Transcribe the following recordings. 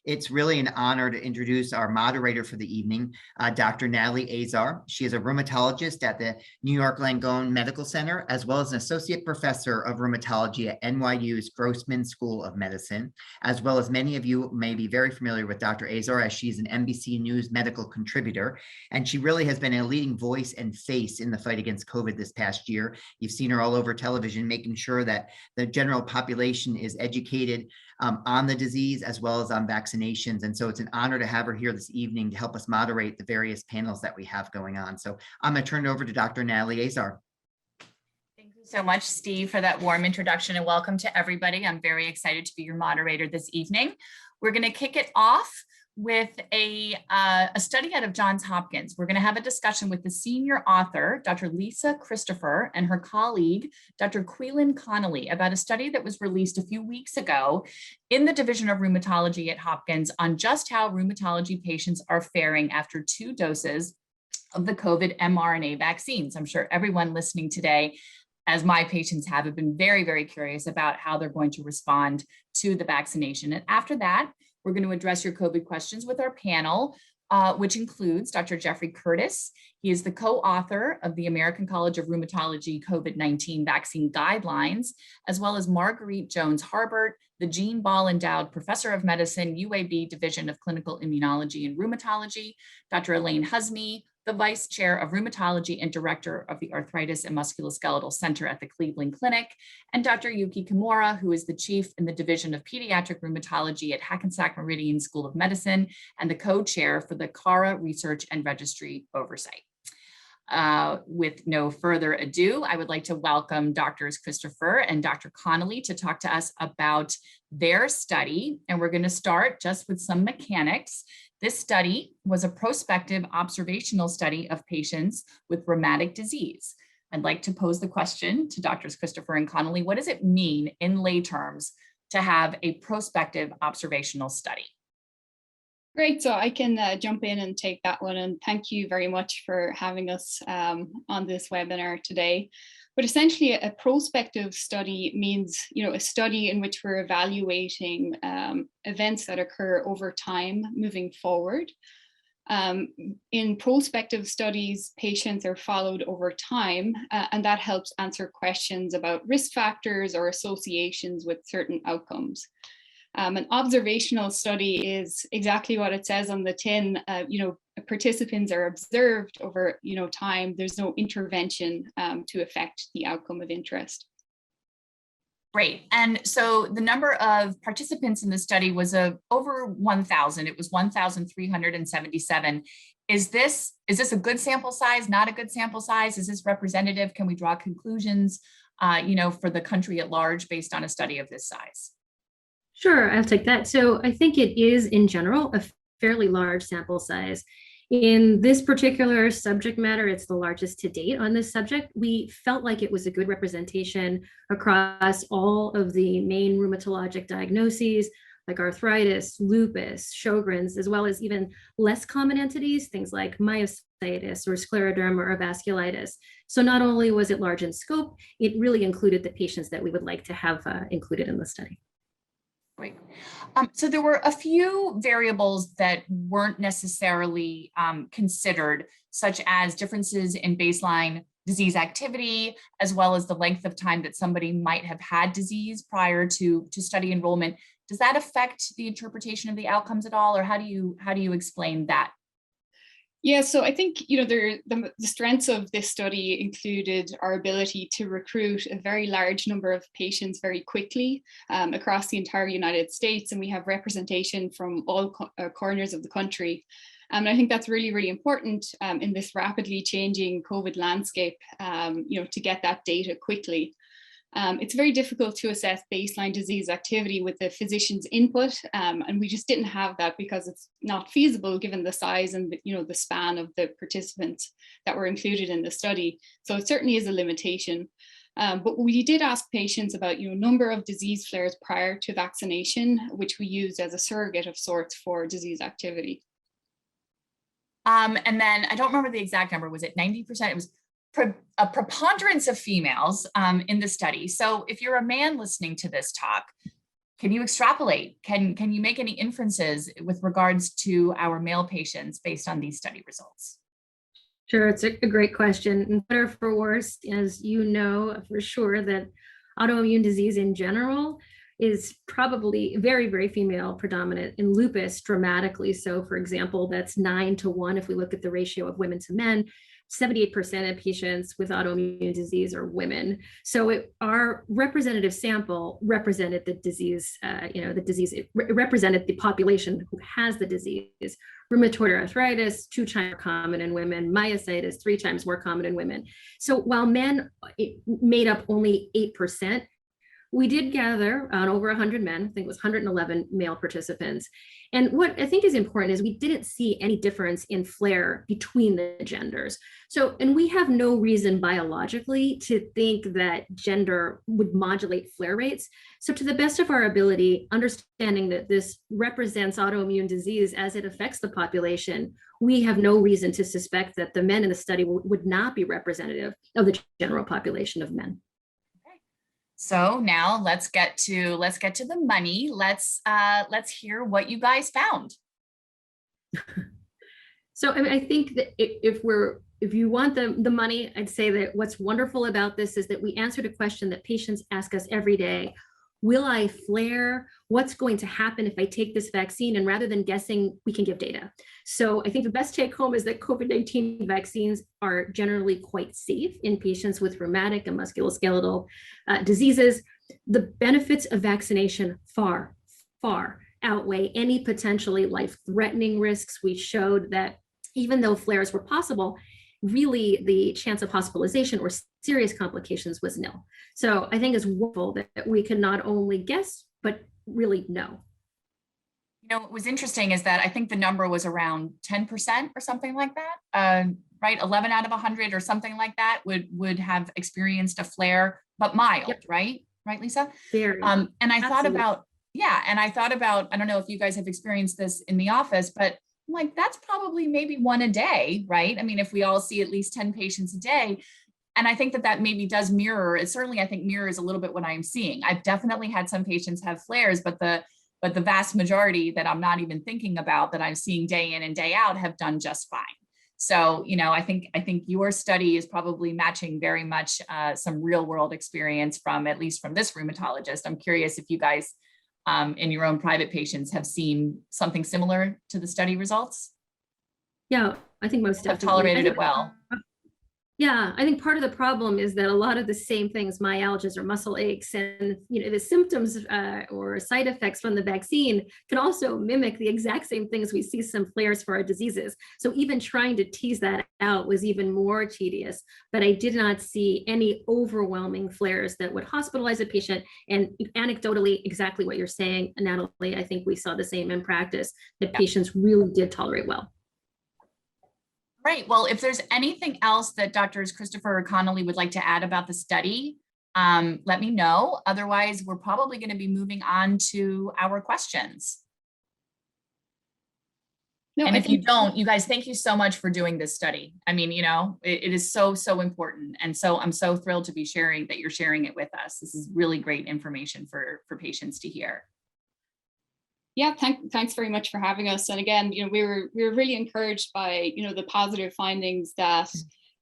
It's really an honor to introduce our moderator for the evening, Dr. Natalie Azar. She is a rheumatologist at the New York Langone Medical Center, as well as an associate professor of rheumatology at NYU's Grossman School of Medicine. As well as many of you may be very familiar with Dr. Azar, as she's an NBC News Medical Contributor, and she really has been a leading voice and face in the fight against COVID this past year. You've seen her all over television, making sure that the general population is educated on the disease as well as on vaccinations. And so it's an honor to have her here this evening to help us moderate the various panels that we have going on. So I'm going to turn it over to Dr. Natalie Azar. Thank you so much, Steve, for that warm introduction, and welcome to everybody. I'm very excited to be your moderator this evening. We're going to kick it off with a study out of Johns Hopkins. We're going to have a discussion with the senior author, Dr. Lisa Christopher, and her colleague, Dr. Caoilfhionn Connolly, about a study that was released a few weeks ago in the Division of Rheumatology at Hopkins on just how rheumatology patients are faring after 2 doses of the COVID mRNA vaccines. I'm sure everyone listening today, as my patients have been very, very curious about how they're going to respond to the vaccination. And after that, we're going to address your COVID questions with our panel, which includes Dr. Jeffrey Curtis. He is the co-author of the American College of Rheumatology COVID-19 Vaccine Guidelines, as well as Marguerite Jones-Harbert, the Jean Ball Endowed Professor of Medicine, UAB Division of Clinical Immunology and Rheumatology, Dr. Elaine Husni, the Vice Chair of Rheumatology and Director of the Arthritis and Musculoskeletal Center at the Cleveland Clinic, and Dr. Yuki Kimura, who is the Chief in the Division of Pediatric Rheumatology at Hackensack Meridian School of Medicine and the Co-Chair for the CARA Research and Registry Oversight. With no further ado, I would like to welcome Drs. Christopher and Dr. Connolly to talk to us about their study. And we're going to start just with some mechanics. This study was a prospective observational study of patients with rheumatic disease. I'd like to pose the question to Drs. Christopher and Connolly. What does it mean in lay terms to have a prospective observational study? Great, so I can jump in and take that one, and thank you very much for having us on this webinar today. But essentially, a prospective study means, a study in which we're evaluating events that occur over time moving forward. In prospective studies, patients are followed over time, and that helps answer questions about risk factors or associations with certain outcomes. An observational study is exactly what it says on the tin. Participants are observed over time. There's no intervention to affect the outcome of interest. Great. And so the number of participants in the study was over 1,000. It was 1,377. Is this a good sample size? Not a good sample size? Is this representative? Can we draw conclusions, for the country at large based on a study of this size? Sure, I'll take that. So I think it is, in general, a fairly large sample size. In this particular subject matter, it's the largest to date on this subject. We felt like it was a good representation across all of the main rheumatologic diagnoses, like arthritis, lupus, Sjogren's, as well as even less common entities, things like myositis or scleroderma or vasculitis. So not only was it large in scope, it really included the patients that we would like to have included in the study. Great. So there were a few variables that weren't necessarily considered, such as differences in baseline disease activity, as well as the length of time that somebody might have had disease prior to study enrollment. Does that affect the interpretation of the outcomes at all, or how do you explain that? Yeah, so I think the strengths of this study included our ability to recruit a very large number of patients very quickly across the entire United States, and we have representation from all corners of the country. And I think that's really, really important in this rapidly changing COVID landscape, to get that data quickly. It's very difficult to assess baseline disease activity with the physician's input, and we just didn't have that because it's not feasible given the size and the span of the participants that were included in the study. So it certainly is a limitation. But we did ask patients about number of disease flares prior to vaccination, which we used as a surrogate of sorts for disease activity. And then I don't remember the exact number. Was it 90%? It was a preponderance of females in the study. So if you're a man listening to this talk, Can you extrapolate? Can you make any inferences with regards to our male patients based on these study results? Sure, it's a great question. And better for worse, as you know for sure, that autoimmune disease in general is probably very, very female predominant. In lupus, dramatically so. For example, that's 9-to-1 if we look at the ratio of women to men. 78% of patients with autoimmune disease are women. So our representative sample represented the disease, represented the population who has the disease. Rheumatoid arthritis, 2 times more common in women, myositis, 3 times more common in women. So while men made up only 8%, we did gather on over 100 men, I think it was 111 male participants. And what I think is important is we didn't see any difference in flare between the genders. So, and we have no reason biologically to think that gender would modulate flare rates. So to the best of our ability, understanding that this represents autoimmune disease as it affects the population, we have no reason to suspect that the men in the study would not be representative of the general population of men. So now let's get to the money. Let's hear what you guys found. So I mean, I think that if you want the money, I'd say that what's wonderful about this is that we answered a question that patients ask us every day. Will I flare? What's going to happen if I take this vaccine? And rather than guessing, we can give data. So I think the best take home is that COVID-19 vaccines are generally quite safe in patients with rheumatic and musculoskeletal diseases. The benefits of vaccination far, far outweigh any potentially life-threatening risks. We showed that even though flares were possible, really the chance of hospitalization or serious complications was nil. So I think it's wonderful that we can not only guess, but really know. You know, what was interesting is that I think the number was around 10% or something like that, right? 11 out of 100 or something like that would have experienced a flare, but mild, yep. Right, Lisa? Very. And I Absolutely. thought about, I don't know if you guys have experienced this in the office, but I'm like, that's probably maybe 1 a day, right? I mean, if we all see at least 10 patients a day, and I think that maybe does mirror, it certainly I think mirrors a little bit what I'm seeing. I've definitely had some patients have flares, but the vast majority that I'm not even thinking about that I'm seeing day in and day out have done just fine. So, you know, I think your study is probably matching very much some real world experience at least from this rheumatologist. I'm curious if you guys in your own private patients have seen something similar to the study results? Yeah, I think most definitely. Have tolerated it well. Yeah, I think part of the problem is that a lot of the same things, myalgias or muscle aches, and the symptoms or side effects from the vaccine can also mimic the exact same things we see some flares for our diseases. So even trying to tease that out was even more tedious, but I did not see any overwhelming flares that would hospitalize a patient. And anecdotally, exactly what you're saying, Natalie, I think we saw the same in practice, that patients really did tolerate well. Right. Well, if there's anything else that Drs. Christopher-Connolly would like to add about the study, let me know. Otherwise, we're probably going to be moving on to our questions. No, and if you don't, you guys, thank you so much for doing this study. I mean, it is so, so important. And so I'm so thrilled to be sharing that you're sharing it with us. This is really great information for patients to hear. Yeah, thanks very much for having us. And again, we were really encouraged by, the positive findings that,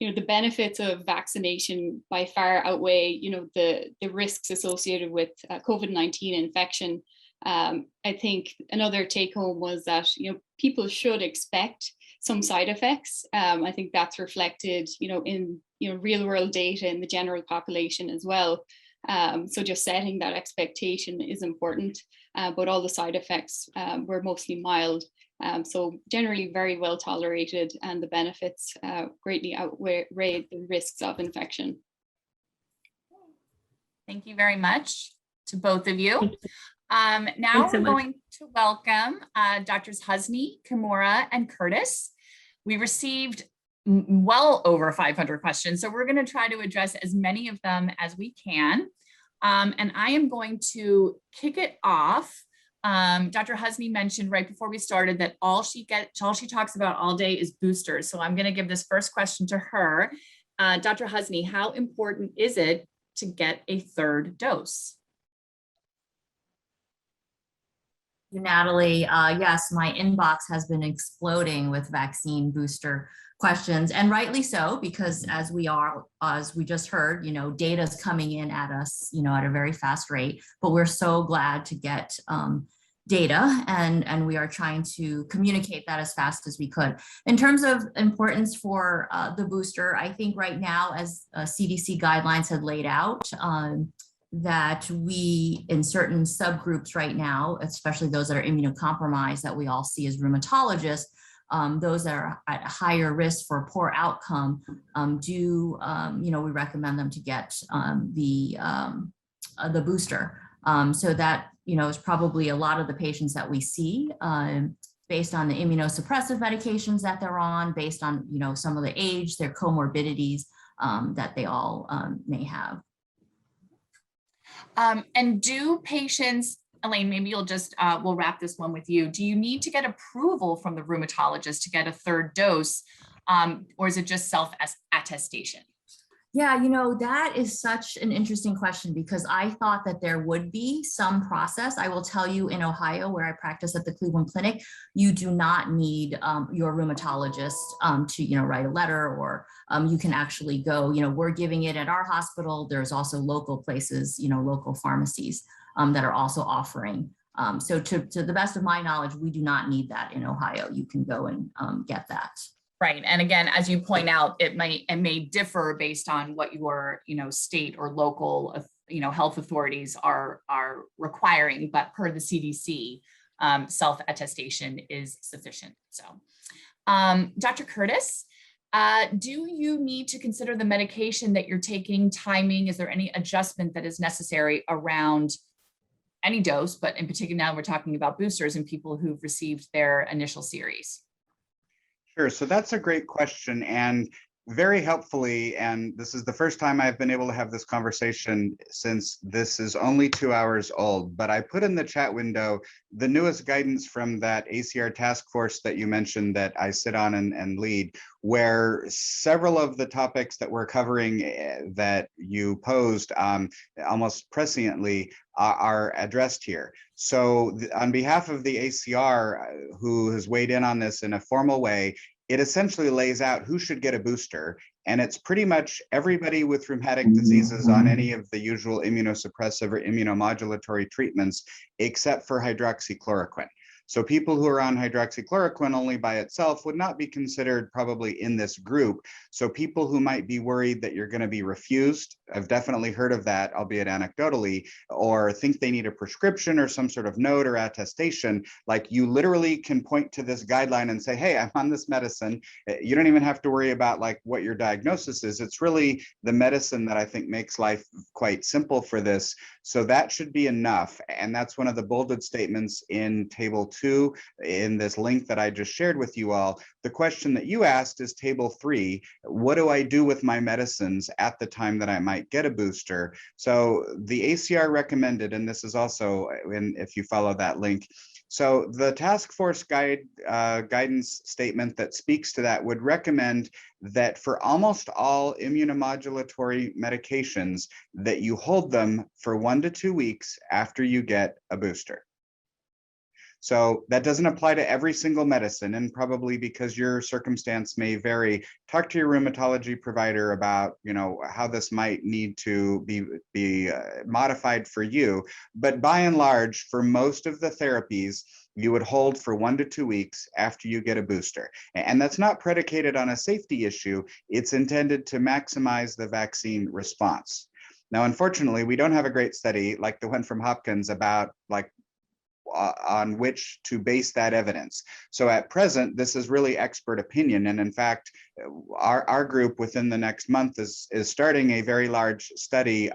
the benefits of vaccination by far outweigh, the risks associated with COVID-19 infection. I think another take home was that, people should expect some side effects. I think that's reflected, in, real world data in the general population as well. So just setting that expectation is important. But all the side effects were mostly mild. So generally very well tolerated, and the benefits greatly outweigh the risks of infection. Thank you very much to both of you. Now we're going to welcome Drs. Husni, Kimura, and Curtis. We received well over 500 questions, so we're going to try to address as many of them as we can. And I am going to kick it off. Dr. Husni mentioned right before we started that all she talks about all day is boosters. So I'm going to give this first question to her. Dr. Husni, how important is it to get a third dose? Natalie. Yes, my inbox has been exploding with vaccine booster questions, and rightly so, because as we just heard, data is coming in at us, at a very fast rate, but we're so glad to get data, and we are trying to communicate that as fast as we could. In terms of importance for the booster, I think right now, as CDC guidelines had laid out, that we, in certain subgroups right now, especially those that are immunocompromised that we all see as rheumatologists, those that are at higher risk for poor outcome, we recommend them to get the booster. So that, is probably a lot of the patients that we see based on the immunosuppressive medications that they're on, based on, some of the age, their comorbidities that they all may have. And do patients, Elaine, maybe you'll just, we'll wrap this one with you. Do you need to get approval from the rheumatologist to get a third dose, or is it just self-attestation? Yeah, that is such an interesting question, because I thought that there would be some process. I will tell you, in Ohio, where I practice at the Cleveland Clinic, you do not need your rheumatologist to, write a letter, or you can actually go, we're giving it at our hospital. There's also local places, local pharmacies that are also offering. So to the best of my knowledge, we do not need that in Ohio. You can go and get that. Right. And again, as you point out, it may differ based on what your, state or local, health authorities are requiring, but per the CDC, self-attestation is sufficient. So, Dr. Curtis, do you need to consider the medication that you're taking, timing? Is there any adjustment that is necessary around any dose, but in particular now we're talking about boosters and people who've received their initial series? Sure. So that's a great question, and very helpfully, and this is the first time I've been able to have this conversation since this is only 2 hours old, but I put in the chat window the newest guidance from that ACR task force that you mentioned that I sit on and lead, where several of the topics that we're covering that you posed almost presciently are addressed here. So on behalf of the ACR, who has weighed in on this in a formal way, it essentially lays out who should get a booster. And it's pretty much everybody with rheumatic diseases on any of the usual immunosuppressive or immunomodulatory treatments, except for hydroxychloroquine. So people who are on hydroxychloroquine only by itself would not be considered probably in this group. So people who might be worried that you're going to be refused, I've definitely heard of that, albeit anecdotally, or think they need a prescription or some sort of note or attestation, like you literally can point to this guideline and say, hey, I'm on this medicine. You don't even have to worry about like what your diagnosis is. It's really the medicine that I think makes life quite simple for this. So that should be enough. And that's one of the bolded statements in table 2 in this link that I just shared with you all. The question that you asked is table 3. What do I do with my medicines at the time that I might get a booster? So the ACR recommended, and this is also if you follow that link. So the task force guidance statement that speaks to that would recommend that for almost all immunomodulatory medications that you hold them for 1 to 2 weeks after you get a booster. So that doesn't apply to every single medicine, and probably because your circumstance may vary, talk to your rheumatology provider about, how this might need to be modified for you. But by and large, for most of the therapies, you would hold for 1 to 2 weeks after you get a booster. And that's not predicated on a safety issue. It's intended to maximize the vaccine response. Now, unfortunately, we don't have a great study like the one from Hopkins about on which to base that evidence. So at present, this is really expert opinion. And in fact, our group within the next month is starting a very large study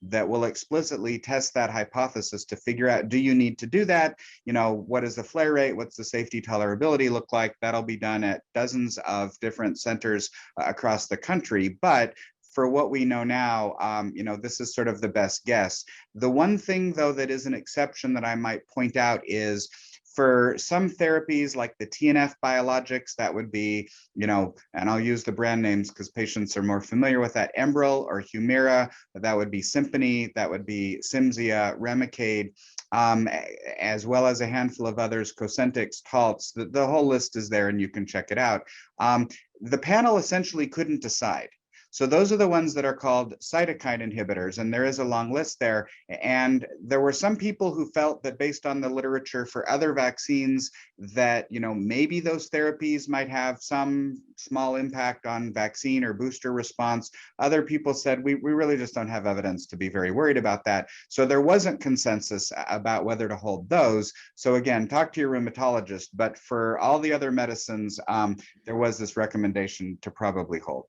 that will explicitly test that hypothesis to figure out, do you need to do that? What is the flare rate? What's the safety tolerability look like? That'll be done at dozens of different centers across the country. But for what we know now, this is sort of the best guess. The one thing, though, that is an exception that I might point out is For some therapies like the TNF biologics, that would be, and I'll use the brand names because patients are more familiar with that, Enbrel or Humira, that would be Simponi, that would be Cimzia, Remicade, as well as a handful of others, Cosentyx, Taltz, the whole list is there and you can check it out. The panel essentially couldn't decide. So those are the ones that are called cytokine inhibitors, and there is a long list there. And there were some people who felt that based on the literature for other vaccines that, maybe those therapies might have some small impact on vaccine or booster response. Other people said, we really just don't have evidence to be very worried about that. So there wasn't consensus about whether to hold those. So again, talk to your rheumatologist, but for all the other medicines, there was this recommendation to probably hold.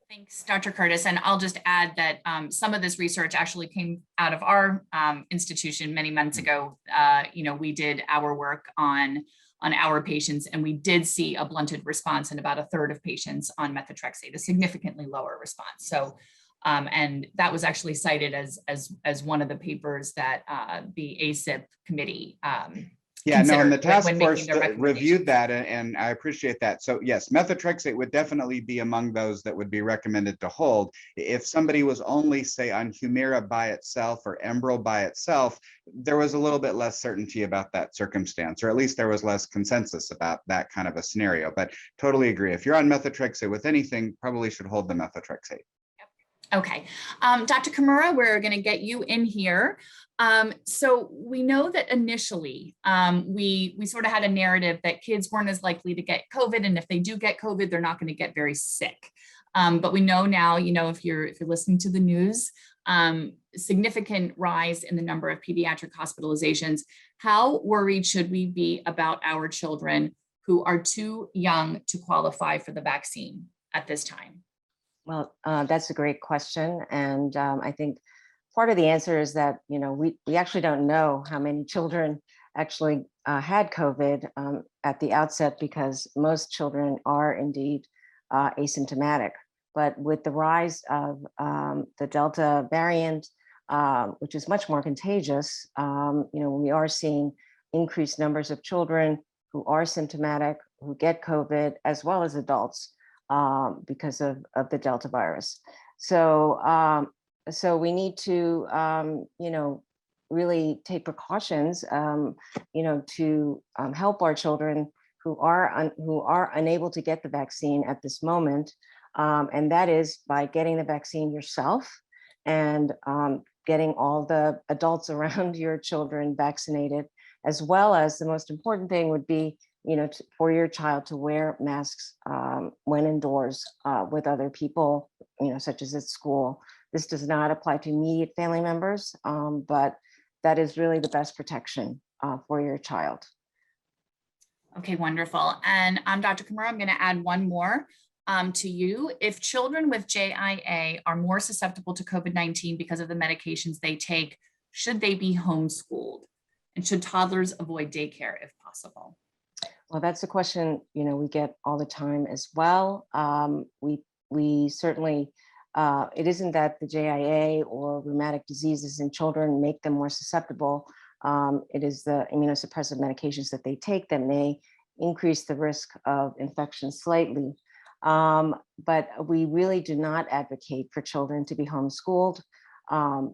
Thanks, Dr. Curtis. And I'll just add that some of this research actually came out of our institution many months ago. We did our work on our patients, and we did see a blunted response in about a third of patients on methotrexate, a significantly lower response. So, and that was actually cited as one of the papers that the ACIP committee yeah, no, and the task force reviewed that, and I appreciate that. So yes, methotrexate would definitely be among those that would be recommended to hold. If somebody was only, say, on Humira by itself or Enbrel by itself, there was a little bit less certainty about that circumstance, or at least there was less consensus about that kind of a scenario. But totally agree. If you're on methotrexate with anything, probably should hold the methotrexate. Okay, Dr. Kimura, we're going to get you in here. So we know that initially we sort of had a narrative that kids weren't as likely to get COVID, and if they do get COVID, they're not going to get very sick. But we know now, if you're listening to the news, significant rise in the number of pediatric hospitalizations. How worried should we be about our children who are too young to qualify for the vaccine at this time? Well, that's a great question. And I think part of the answer is that, we actually don't know how many children actually had COVID at the outset, because most children are indeed asymptomatic. But with the rise of the Delta variant, which is much more contagious, we are seeing increased numbers of children who are symptomatic, who get COVID, as well as adults, because of the Delta virus. So, so we need to, really take precautions, to help our children who are unable to get the vaccine at this moment, and that is by getting the vaccine yourself and getting all the adults around your children vaccinated, as well as the most important thing would be, for your child to wear masks when indoors with other people, such as at school. This does not apply to immediate family members, but that is really the best protection for your child. Okay, wonderful. And Dr. Kimura, I'm going to add one more to you. If children with JIA are more susceptible to COVID-19 because of the medications they take, should they be homeschooled? And should toddlers avoid daycare if possible? Well, that's a question, we get all the time as well. We certainly, it isn't that the JIA or rheumatic diseases in children make them more susceptible. It is the immunosuppressive medications that they take that may increase the risk of infection slightly. But we really do not advocate for children to be homeschooled.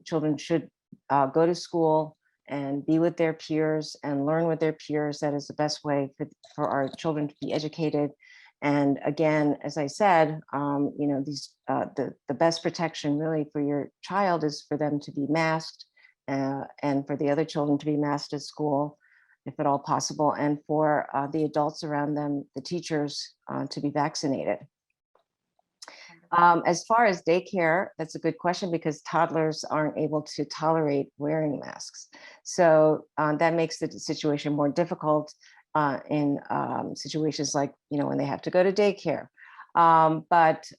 Children should go to school and be with their peers and learn with their peers. That is the best way for our children to be educated. And again, as I said, the best protection really for your child is for them to be masked, and for the other children to be masked at school, if at all possible, and for the adults around them, the teachers, to be vaccinated. As far as daycare, that's a good question, because toddlers aren't able to tolerate wearing masks. So that makes the situation more difficult in situations like, when they have to go to daycare. But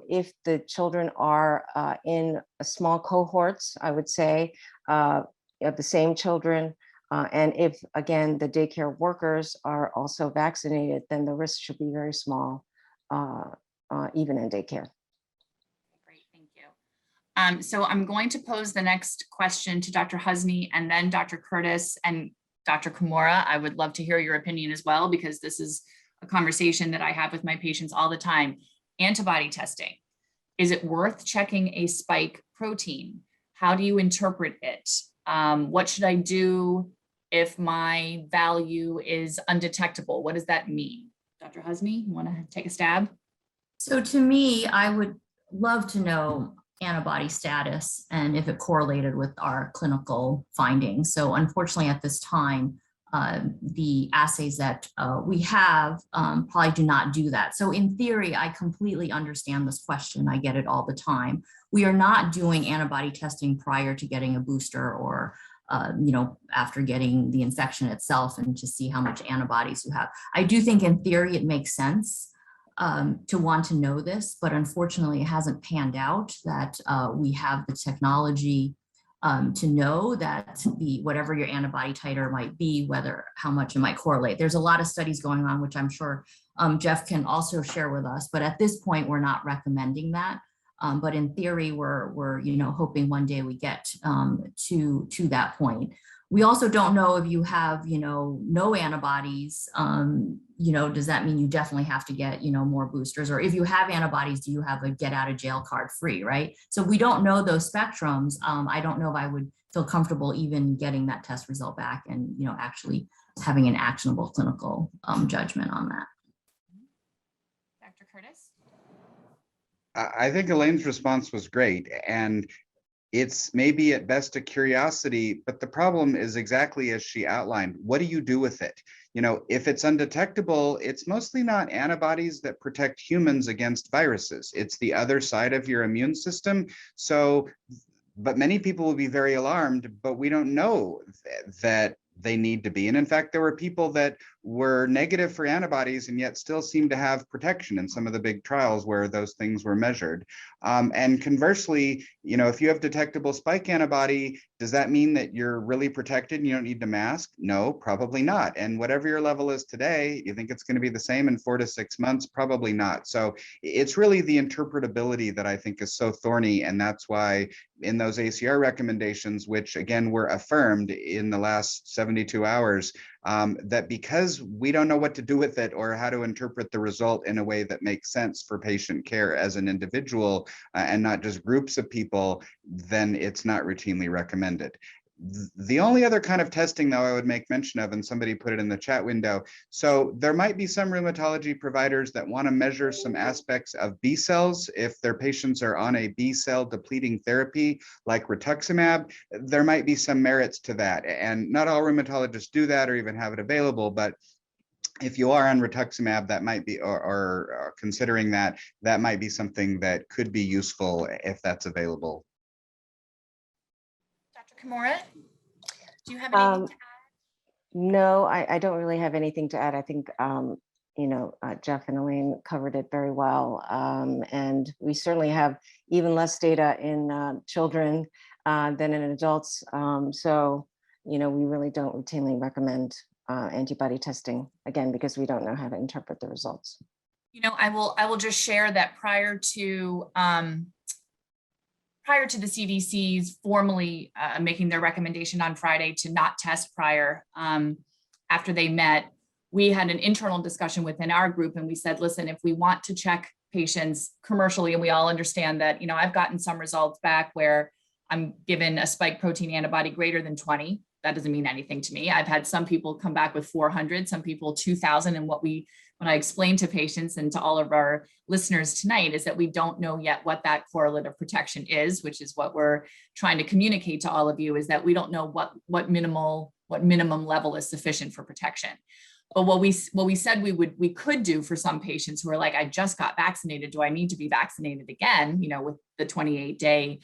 if the children are in small cohorts, I would say, of the same children, and if, again, the daycare workers are also vaccinated, then the risk should be very small, even in daycare. So I'm going to pose the next question to Dr. Husni and then Dr. Curtis. And Dr. Kimura, I would love to hear your opinion as well, because this is a conversation that I have with my patients all the time. Antibody testing. Is it worth checking a spike protein? How do you interpret it? What should I do if my value is undetectable? What does that mean? Dr. Husni, you want to take a stab? So to me, I would love to know antibody status and if it correlated with our clinical findings. So unfortunately at this time, the assays that we have probably do not do that. So in theory, I completely understand this question. I get it all the time. We are not doing antibody testing prior to getting a booster or after getting the infection itself and to see how much antibodies you have. I do think in theory it makes sense to want to know this, but unfortunately it hasn't panned out that we have the technology to know that whatever your antibody titer might be, how much it might correlate. There's a lot of studies going on, which I'm sure Jeff can also share with us, but at this point we're not recommending that. But in theory, we're hoping one day we get to that point. We also don't know if you have no antibodies. Does that mean you definitely have to get more boosters? Or if you have antibodies, do you have a get out of jail card free, right? So we don't know those spectrums. I don't know if I would feel comfortable even getting that test result back and actually having an actionable clinical judgment on that. Dr. Curtis? I think Elaine's response was great, and it's maybe at best a curiosity, but the problem is exactly as she outlined. What do you do with it? If it's undetectable, it's mostly not antibodies that protect humans against viruses. It's the other side of your immune system. But many people will be very alarmed, but we don't know that they need to be. And in fact, there were people that were negative for antibodies and yet still seem to have protection in some of the big trials where those things were measured. And conversely, if you have detectable spike antibody, does that mean that you're really protected and you don't need to mask? No, probably not. And whatever your level is today, you think it's going to be the same in 4 to 6 months? Probably not. So it's really the interpretability that I think is so thorny. And that's why in those ACR recommendations, which again were affirmed in the last 72 hours, that because we don't know what to do with it or how to interpret the result in a way that makes sense for patient care as an individual and not just groups of people, then it's not routinely recommended. The only other kind of testing, though, I would make mention of, and somebody put it in the chat window, so there might be some rheumatology providers that want to measure some aspects of B cells. If their patients are on a B cell depleting therapy like rituximab, there might be some merits to that. And not all rheumatologists do that or even have it available, but if you are on rituximab, that might be, or considering that might be something that could be useful if that's available. Dr. Kimura, do you have anything to add? No, I don't really have anything to add. I think, Jeff and Elaine covered it very well. And we certainly have even less data in children than in adults. So, we really don't routinely recommend antibody testing, again, because we don't know how to interpret the results. I will just share that prior to the CDC's formally making their recommendation on Friday to not test prior after they met, we had an internal discussion within our group and we said, listen, if we want to check patients commercially, and we all understand that, I've gotten some results back where I'm given a spike protein antibody greater than 20. That doesn't mean anything to me. I've had some people come back with 400, some people 2,000. And when I explain to patients and to all of our listeners tonight is that we don't know yet what that correlative protection is, which is what we're trying to communicate to all of you, is that we don't know what minimum level is sufficient for protection. But what we said we could do for some patients who are like, I just got vaccinated. Do I need to be vaccinated again? With the 28-day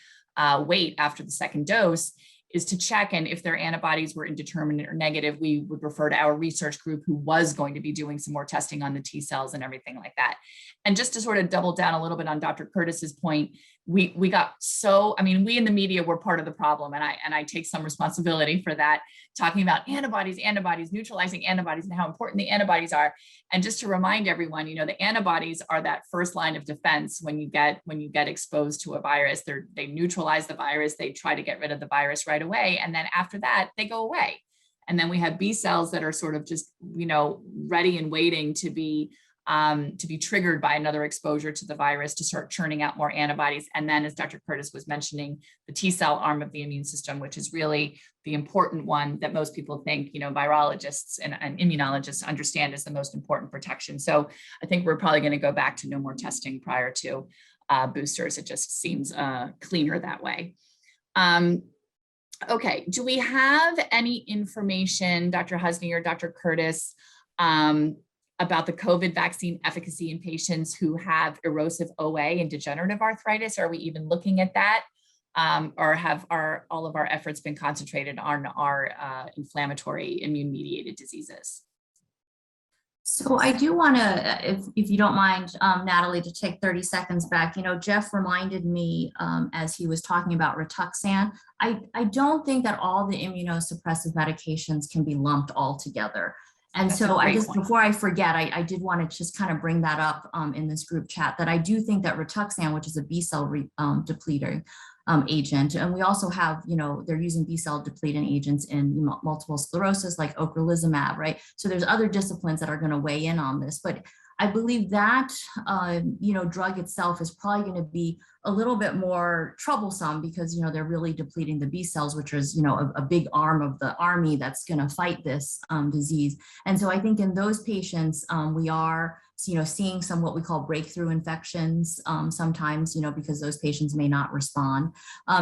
wait after the second dose, is to check, and if their antibodies were indeterminate or negative, we would refer to our research group who was going to be doing some more testing on the T cells and everything like that. And just to sort of double down a little bit on Dr. Curtis's point, we got we in the media were part of the problem, and I take some responsibility for that, talking about antibodies, neutralizing antibodies, and how important the antibodies are. And just to remind everyone, the antibodies are that first line of defense when you get exposed to a virus. They neutralize the virus, they try to get rid of the virus right away, and then after that they go away. And then we have B cells that are sort of just, ready and waiting to be triggered by another exposure to the virus to start churning out more antibodies. And then, as Dr. Curtis was mentioning, the T cell arm of the immune system, which is really the important one that most people think, virologists and immunologists understand is the most important protection. So I think we're probably going to go back to no more testing prior to boosters. It just seems cleaner that way. Okay, do we have any information, Dr. Husni or Dr. Curtis, about the COVID vaccine efficacy in patients who have erosive OA and degenerative arthritis? Are we even looking at that? Or have all of our efforts been concentrated on our inflammatory immune-mediated diseases? So I do want to, if you don't mind, Natalie, to take 30 seconds back. Jeff reminded me as he was talking about Rituxan, I don't think that all the immunosuppressive medications can be lumped all together. And so I just, before I forget, I did want to just kind of bring that up in this group chat, that I do think that Rituxan, which is a B cell depleter agent, and we also have, they're using B cell depleting agents in multiple sclerosis like ocrelizumab, right? So there's other disciplines that are going to weigh in on this, but I believe that, drug itself is probably going to be a little bit more troublesome because, they're really depleting the B cells, which is, a big arm of the army that's going to fight this disease. And so I think in those patients, we are, seeing some what we call breakthrough infections sometimes, because those patients may not respond.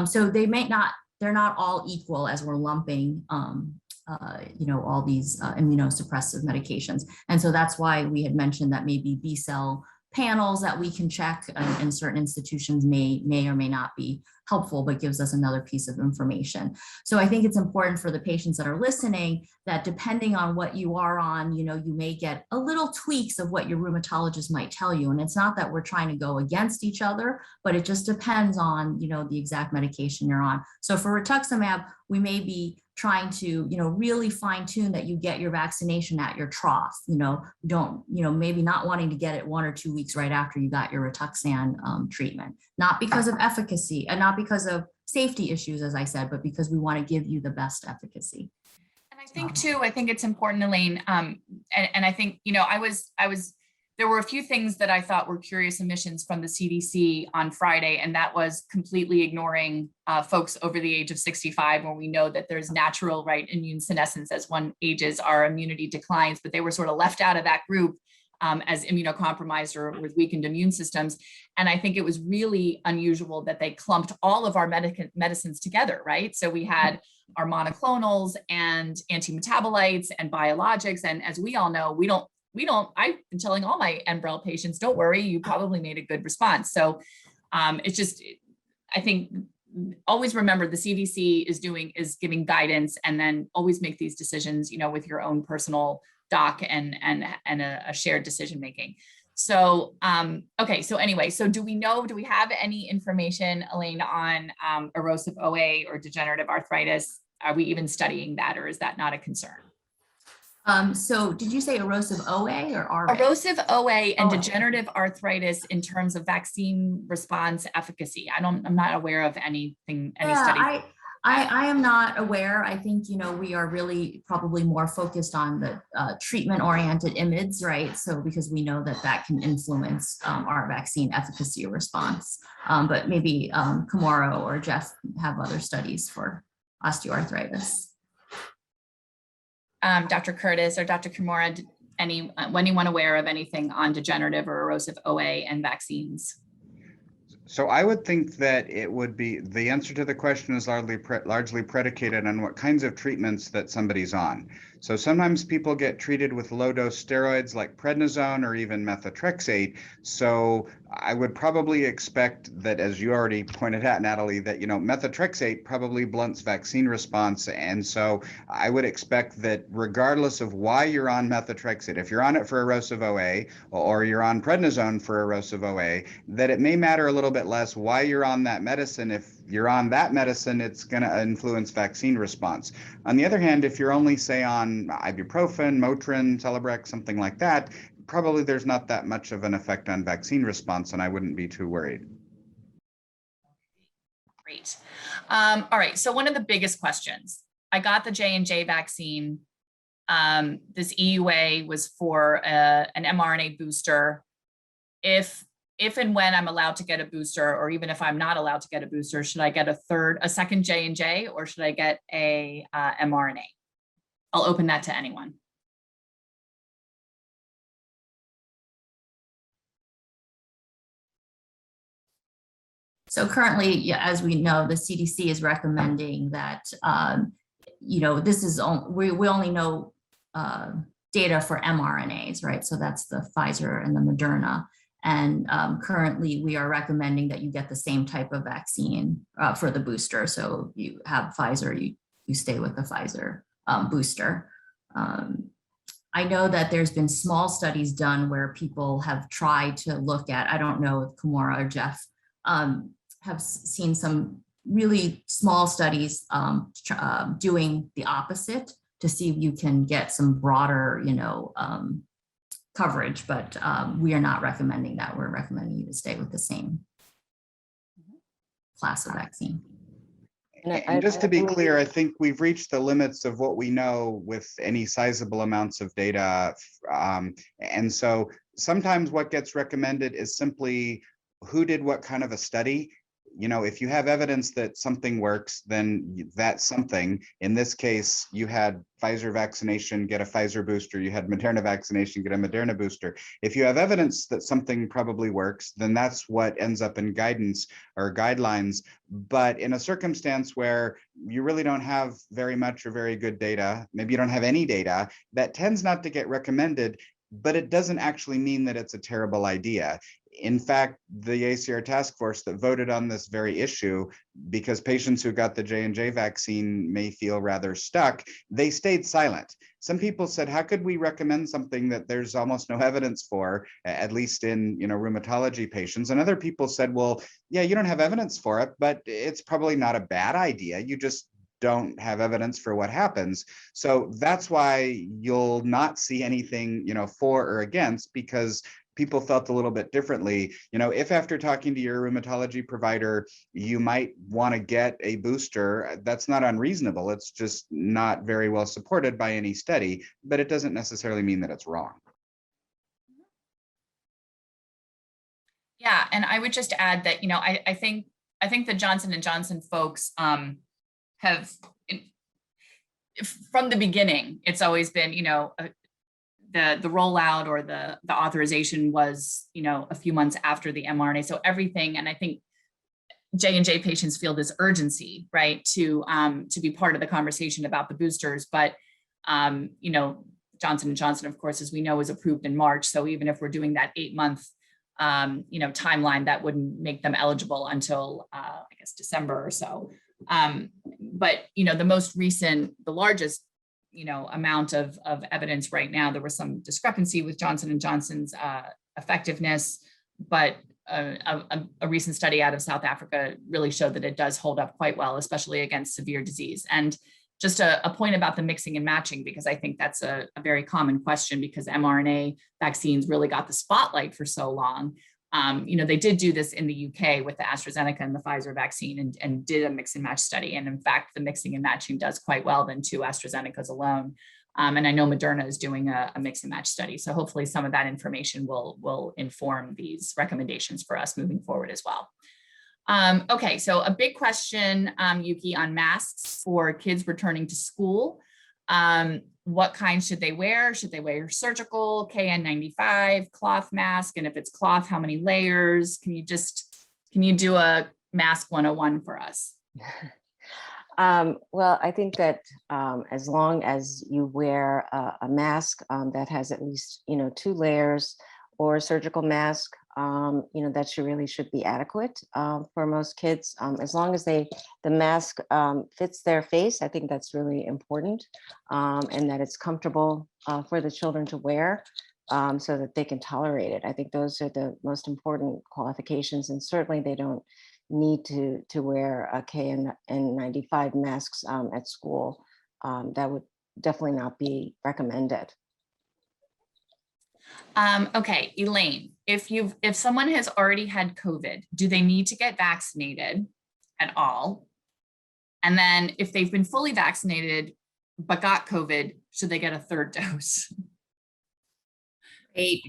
So they're not all equal as we're lumping all these immunosuppressive medications. And so that's why we had mentioned that maybe B cell panels that we can check in certain institutions may or may not be helpful, but gives us another piece of information. So I think it's important for the patients that are listening that depending on what you are on, you may get a little tweaks of what your rheumatologist might tell you. And it's not that we're trying to go against each other, but it just depends on, the exact medication you're on. So for rituximab, we may be trying to, really fine tune that you get your vaccination at your trough, maybe not wanting to get it 1 or 2 weeks right after you got your Rituxan treatment, not because of efficacy and not because of safety issues, as I said, but because we want to give you the best efficacy. And I think it's important, Elaine. And I think, there were a few things that I thought were curious omissions from the CDC on Friday, and that was completely ignoring folks over the age of 65, where we know that there's natural, immune senescence as one ages, our immunity declines, but they were sort of left out of that group as immunocompromised or with weakened immune systems. And I think it was really unusual that they clumped all of our medicines together, right? So we had our monoclonals and antimetabolites and biologics. And as we all know, I've been telling all my Enbrel patients, don't worry, you probably made a good response. So it's just, I think, always remember the CDC is giving guidance, and then always make these decisions, with your own personal doc and a shared decision making. So, okay. So anyway, so do we have any information, Elaine, on erosive OA or degenerative arthritis? Are we even studying that, or is that not a concern? So did you say erosive OA or RA? Erosive OA and degenerative arthritis in terms of vaccine response efficacy. I'm not aware of any studies. I am not aware. I think, we are really probably more focused on the treatment-oriented IMiDs, right? So because we know that can influence our vaccine efficacy response. But maybe Kimura or Jeff have other studies for osteoarthritis. Dr. Curtis or Dr. Kimura, anyone aware of anything on degenerative or erosive OA and vaccines? So I would think that it would be, the answer to the question is largely predicated on what kinds of treatments that somebody's on. So sometimes people get treated with low-dose steroids like prednisone or even methotrexate. So I would probably expect that, as you already pointed out, Natalie, that, methotrexate probably blunts vaccine response. And so I would expect that regardless of why you're on methotrexate, if you're on it for erosive OA or you're on prednisone for erosive OA, that it may matter a little bit less why you're on that medicine. If you're on that medicine, it's going to influence vaccine response. On the other hand, if you're only, say, on ibuprofen, Motrin, Celebrex, something like that, probably there's not that much of an effect on vaccine response, and I wouldn't be too worried. Great. All right. So one of the biggest questions I got the J&J vaccine. This EUA was for an mRNA booster. If and when I'm allowed to get a booster, or even if I'm not allowed to get a booster, should I get a second J&J, or should I get a mRNA? I'll open that to anyone. So currently, yeah, as we know, the CDC is recommending that, this is, we only know data for mRNAs, right? So that's the Pfizer and the Moderna. And currently we are recommending that you get the same type of vaccine for the booster. So you have Pfizer, you stay with the Pfizer booster. I know that there's been small studies done where people have tried to look at, I don't know if Kimura or Jeff have seen some really small studies doing the opposite to see if you can get some broader, coverage, but we are not recommending that. We're recommending you to stay with the same class of vaccine. And just to be clear, I think we've reached the limits of what we know with any sizable amounts of data. And so sometimes what gets recommended is simply who did what kind of a study. If you have evidence that something works, then that's something. In this case, you had Pfizer vaccination, get a Pfizer booster. You had Moderna vaccination, get a Moderna booster. If you have evidence that something probably works, then that's what ends up in guidance or guidelines. But in a circumstance where you really don't have very much or very good data, maybe you don't have any data, that tends not to get recommended, but it doesn't actually mean that it's a terrible idea. In fact, the ACR task force that voted on this very issue, because patients who got the J&J vaccine may feel rather stuck, they stayed silent. Some people said, how could we recommend something that there's almost no evidence for, at least in rheumatology patients? And other people said, well, yeah, you don't have evidence for it, but it's probably not a bad idea. You just don't have evidence for what happens. So that's why you'll not see anything, for or against, because people felt a little bit differently. If after talking to your rheumatology provider, you might want to get a booster, that's not unreasonable. It's just not very well supported by any study, but it doesn't necessarily mean that it's wrong. Yeah, and I would just add that, I think the Johnson & Johnson folks have, from the beginning, it's always been, the rollout or the authorization was, a few months after the mRNA. So everything, and I think J&J patients feel this urgency, right, to be part of the conversation about the boosters. But, Johnson & Johnson, of course, as we know, is approved in March. So even if we're doing that 8-month, timeline, that wouldn't make them eligible until, I guess, December or so. But, the largest amount of evidence right now, there was some discrepancy with Johnson & Johnson's effectiveness, but a recent study out of South Africa really showed that it does hold up quite well, especially against severe disease. And just a point about the mixing and matching, because I think that's a very common question, because mRNA vaccines really got the spotlight for so long. They did do this in the UK with the AstraZeneca and the Pfizer vaccine and did a mix and match study. And in fact, the mixing and matching does quite well than 2 AstraZenecas alone. And I know Moderna is doing a mix and match study. So hopefully some of that information will inform these recommendations for us moving forward as well. Okay, so a big question, Yuki, on masks for kids returning to school. What kind should they wear? Should they wear surgical, KN95, cloth mask? And if it's cloth, how many layers? Can you do a mask 101 for us? Well, I think that as long as you wear a mask that has at least 2 layers, or a surgical mask, that really should be adequate for most kids. As long as the mask fits their face, I think that's really important, and that it's comfortable for the children to wear, so that they can tolerate it. I think those are the most important qualifications, and certainly they don't need to wear a KN95 masks at school. That would definitely not be recommended. Okay, Elaine, if someone has already had COVID, do they need to get vaccinated at all? And then if they've been fully vaccinated but got COVID, should they get a third dose?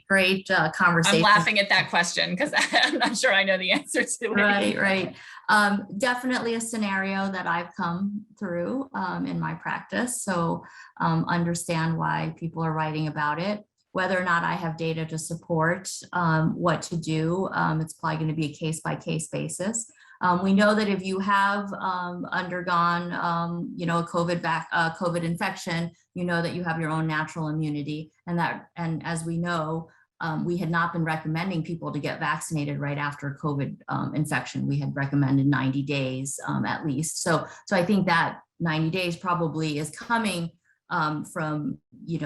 Great conversation. I'm laughing at that question because I'm not sure I know the answer to it. Right. Definitely a scenario that I've come through in my practice. So understand why people are writing about it. Whether or not I have data to support what to do, it's probably going to be a case-by-case basis. We know that if you have undergone, a COVID infection, you know that you have your own natural immunity, and as we know, we had not been recommending people to get vaccinated right after COVID infection. We had recommended 90 days at least. So I think that 90 days probably is coming from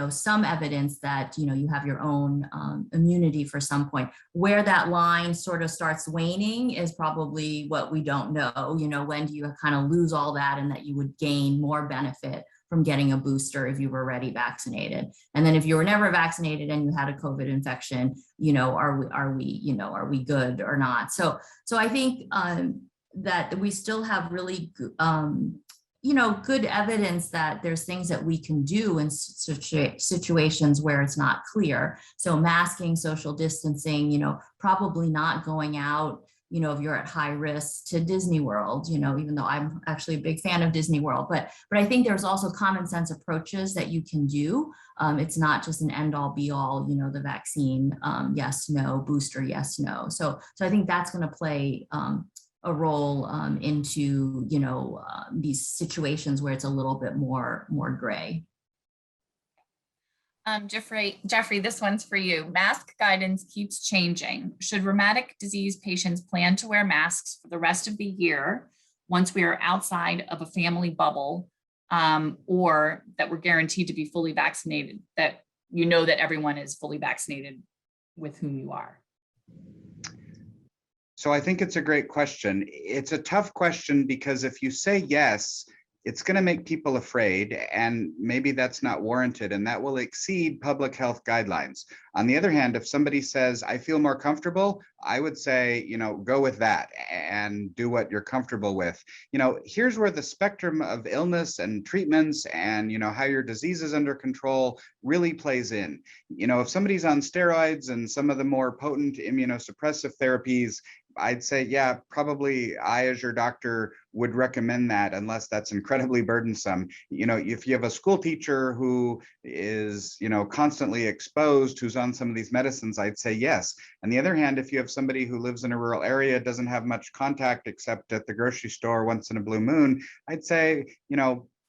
some evidence that you have your own immunity for some point. Where that line sort of starts waning is probably what we don't know. When do you kind of lose all that, and that you would gain more benefit from getting a booster if you were already vaccinated? And then if you were never vaccinated and you had a COVID infection, are we good or not? So I think that we still have really good evidence that there's things that we can do in situations where it's not clear. So masking, social distancing, probably not going out, if you're at high risk, to Disney World, even though I'm actually a big fan of Disney World, but I think there's also common sense approaches that you can do. It's not just an end all be all, the vaccine, yes, no, booster, yes, no. So I think that's going to play a role into these situations where it's a little bit more gray. Jeffrey, this one's for you. Mask guidance keeps changing. Should rheumatic disease patients plan to wear masks for the rest of the year once we are outside of a family bubble, or that we're guaranteed to be fully vaccinated, that that everyone is fully vaccinated with whom you are? So I think it's a great question. It's a tough question because if you say yes, it's going to make people afraid, and maybe that's not warranted, and that will exceed public health guidelines. On the other hand, if somebody says, I feel more comfortable, I would say, go with that and do what you're comfortable with. Here's where the spectrum of illness and treatments and, how your disease is under control really plays in. If somebody's on steroids and some of the more potent immunosuppressive therapies, I'd say, yeah, probably I, as your doctor, would recommend that unless that's incredibly burdensome. If you have a school teacher who is, constantly exposed, who's on some of these medicines, I'd say yes. On the other hand, if you have somebody who lives in a rural area, doesn't have much contact except at the grocery store once in a blue moon, I'd say,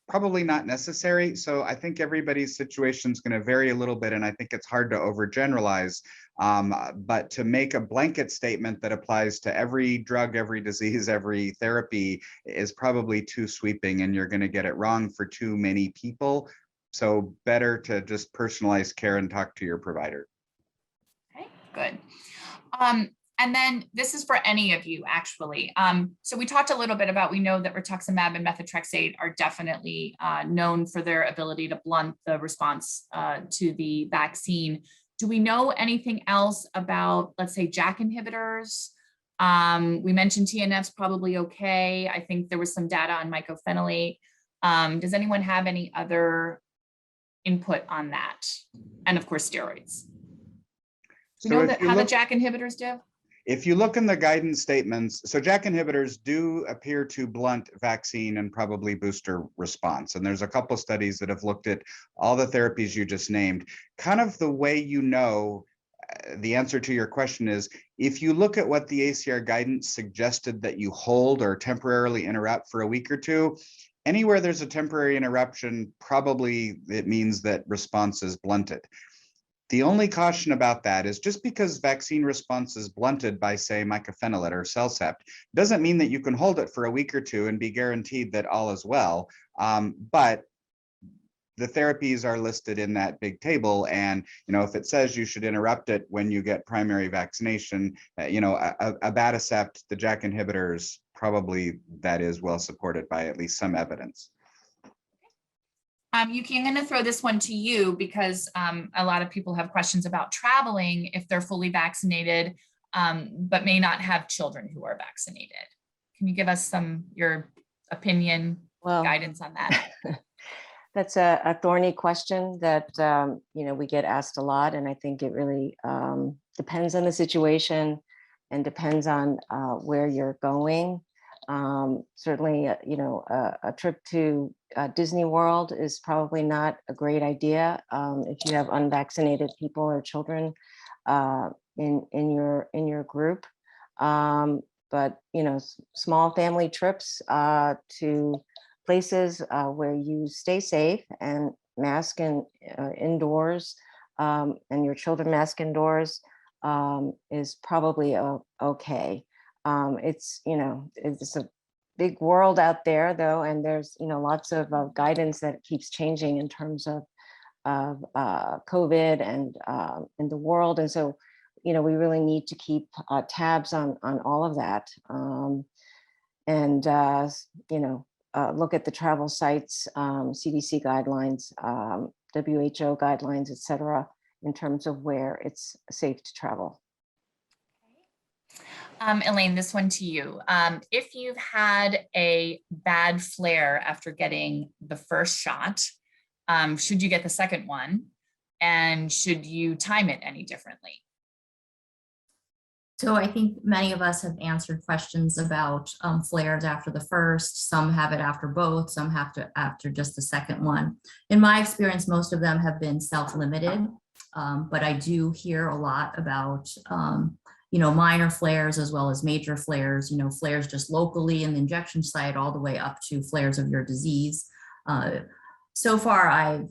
probably not necessary. So I think everybody's situation is going to vary a little bit, and I think it's hard to overgeneralize. But to make a blanket statement that applies to every drug, every disease, every therapy is probably too sweeping, and you're going to get it wrong for too many people. So better to just personalize care and talk to your provider. Okay, good. And then this is for any of you, actually. So we talked a little bit about, we know that rituximab and methotrexate are definitely known for their ability to blunt the response to the vaccine. Do we know anything else about, let's say, JAK inhibitors? We mentioned TNF's probably okay. I think there was some data on mycophenolate. Does anyone have any other input on that? And of course, steroids. Do we know how the JAK inhibitors do? If you look in the guidance statements, so JAK inhibitors do appear to blunt vaccine and probably booster response. And there's a couple studies that have looked at all the therapies you just named. Kind of the way the answer to your question is, if you look at what the ACR guidance suggested that you hold or temporarily interrupt for a week or two, anywhere there's a temporary interruption, probably it means that response is blunted. The only caution about that is just because vaccine response is blunted by, say, mycophenolate or Cellcept, doesn't mean that you can hold it for a week or two and be guaranteed that all is well. But the therapies are listed in that big table, and if it says you should interrupt it when you get primary vaccination, abatacept, the JAK inhibitors, probably that is well supported by at least some evidence. Yuki, I'm going to throw this one to you because a lot of people have questions about traveling if they're fully vaccinated, but may not have children who are vaccinated. Can you give us your opinion Well, guidance on that? that's a thorny question that we get asked a lot, and I think it really depends on the situation and depends on where you're going. Certainly, a trip to Disney World is probably not a great idea if you have unvaccinated people or children in your group. But small family trips to places where you stay safe and mask indoors, and your children mask indoors is probably okay. It's a big world out there though, and there's lots of guidance that keeps changing in terms of COVID and in the world, and so we really need to keep tabs on all of that, and look at the travel sites, CDC guidelines, WHO guidelines, et cetera, in terms of where it's safe to travel. Elaine, this one to you. If you've had a bad flare after getting the first shot, should you get the second one? And should you time it any differently? So I think many of us have answered questions about flares after the first. Some have it after both, some have to after just the second one. In my experience, most of them have been self-limited, but I do hear a lot about minor flares as well as major flares, flares just locally in the injection site all the way up to flares of your disease. So far, I've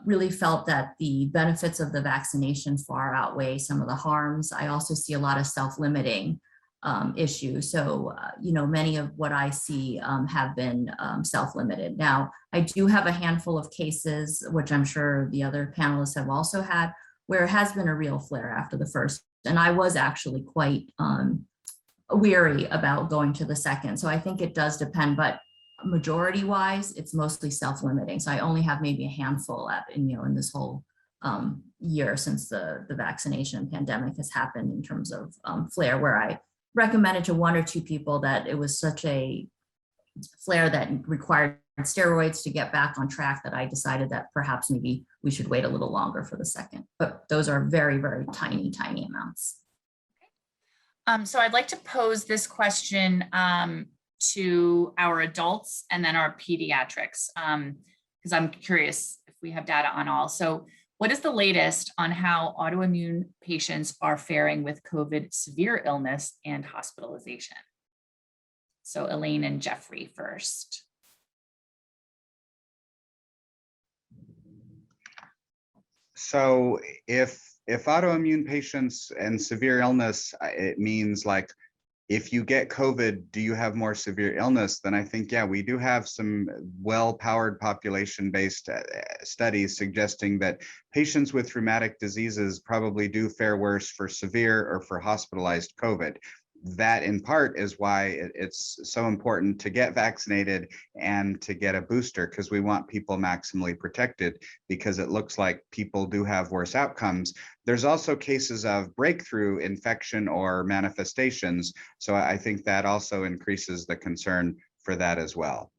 really felt that the benefits of the vaccination far outweigh some of the harms. I also see a lot of self-limiting issues. So, many of what I see have been self-limited. Now, I do have a handful of cases, which I'm sure the other panelists have also had, where it has been a real flare after the first. And I was actually quite weary about going to the second. So I think it does depend, but majority wise, it's mostly self-limiting. So I only have maybe a handful in this whole year since the vaccination pandemic has happened in terms of flare, where I recommended to one or two people that it was such a flare that required steroids to get back on track that I decided that perhaps maybe we should wait a little longer for the second. But those are very, very tiny, tiny amounts. So I'd like to pose this question to our adults and then our pediatrics, because I'm curious if we have data on all. So what is the latest on how autoimmune patients are faring with COVID severe illness and hospitalization? So Elaine and Jeffrey first. So if autoimmune patients and severe illness, it means like, if you get COVID, do you have more severe illness? Then I think, yeah, we do have some well-powered population-based studies suggesting that patients with rheumatic diseases probably do fare worse for severe or for hospitalized COVID. That in part is why it's so important to get vaccinated and to get a booster, because we want people maximally protected, because it looks like people do have worse outcomes. There's also cases of breakthrough infection or manifestations. So I think that also increases the concern for that as well.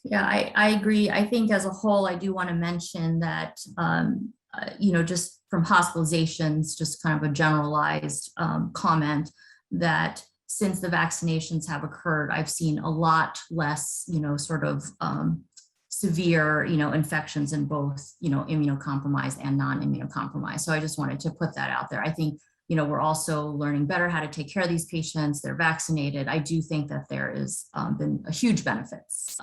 Yeah, I agree. I think as a whole, I do want to mention that, just from hospitalizations, just kind of a generalized comment that since the vaccinations have occurred, I've seen a lot less, severe, infections in both, immunocompromised and non-immunocompromised. So I just wanted to put that out there. I think, we're also learning better how to take care of these patients. They're vaccinated. I do think that there has been a huge benefits.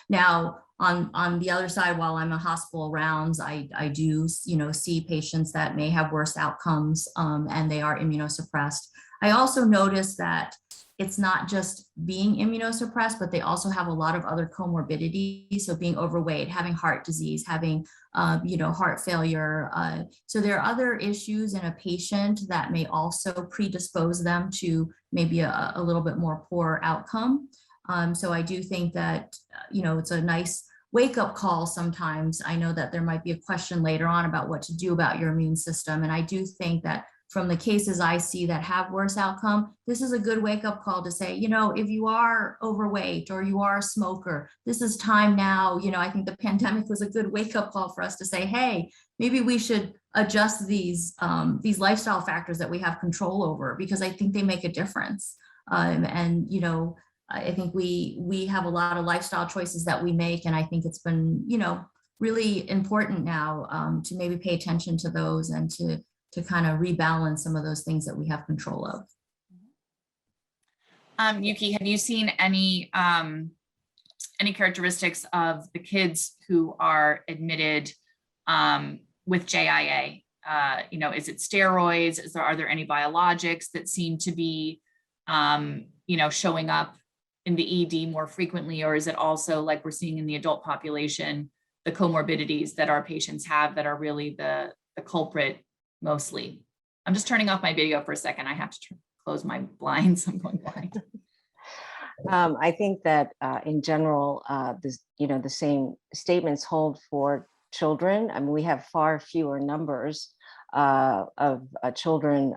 Now, on the other side, while I'm a hospital rounds, I do, see patients that may have worse outcomes and they are immunosuppressed. I also notice that it's not just being immunosuppressed, but they also have a lot of other comorbidities. So being overweight, having heart disease, having, heart failure. So there are other issues in a patient that may also predispose them to maybe a little bit more poor outcome. So I do think that, it's a nice wake-up call sometimes. I know that there might be a question later on about what to do about your immune system. And I do think that from the cases I see that have worse outcome, this is a good wake-up call to say, if you are overweight or you are a smoker, this is time now. I think the pandemic was a good wake-up call for us to say, hey, maybe we should adjust these lifestyle factors that we have control over, because I think they make a difference. I think we have a lot of lifestyle choices that we make, and I think it's been, really important now to maybe pay attention to those and to kind of rebalance some of those things that we have control of. Yuki, have you seen any characteristics of the kids who are admitted with JIA? Is it steroids? Are there any biologics that seem to be, showing up in the ED more frequently, or is it also like we're seeing in the adult population, the comorbidities that our patients have that are really the culprit mostly? I'm just turning off my video for a second. I have to close my blinds. I'm going blind. I think that in general, the same statements hold for children. I mean, we have far fewer numbers of children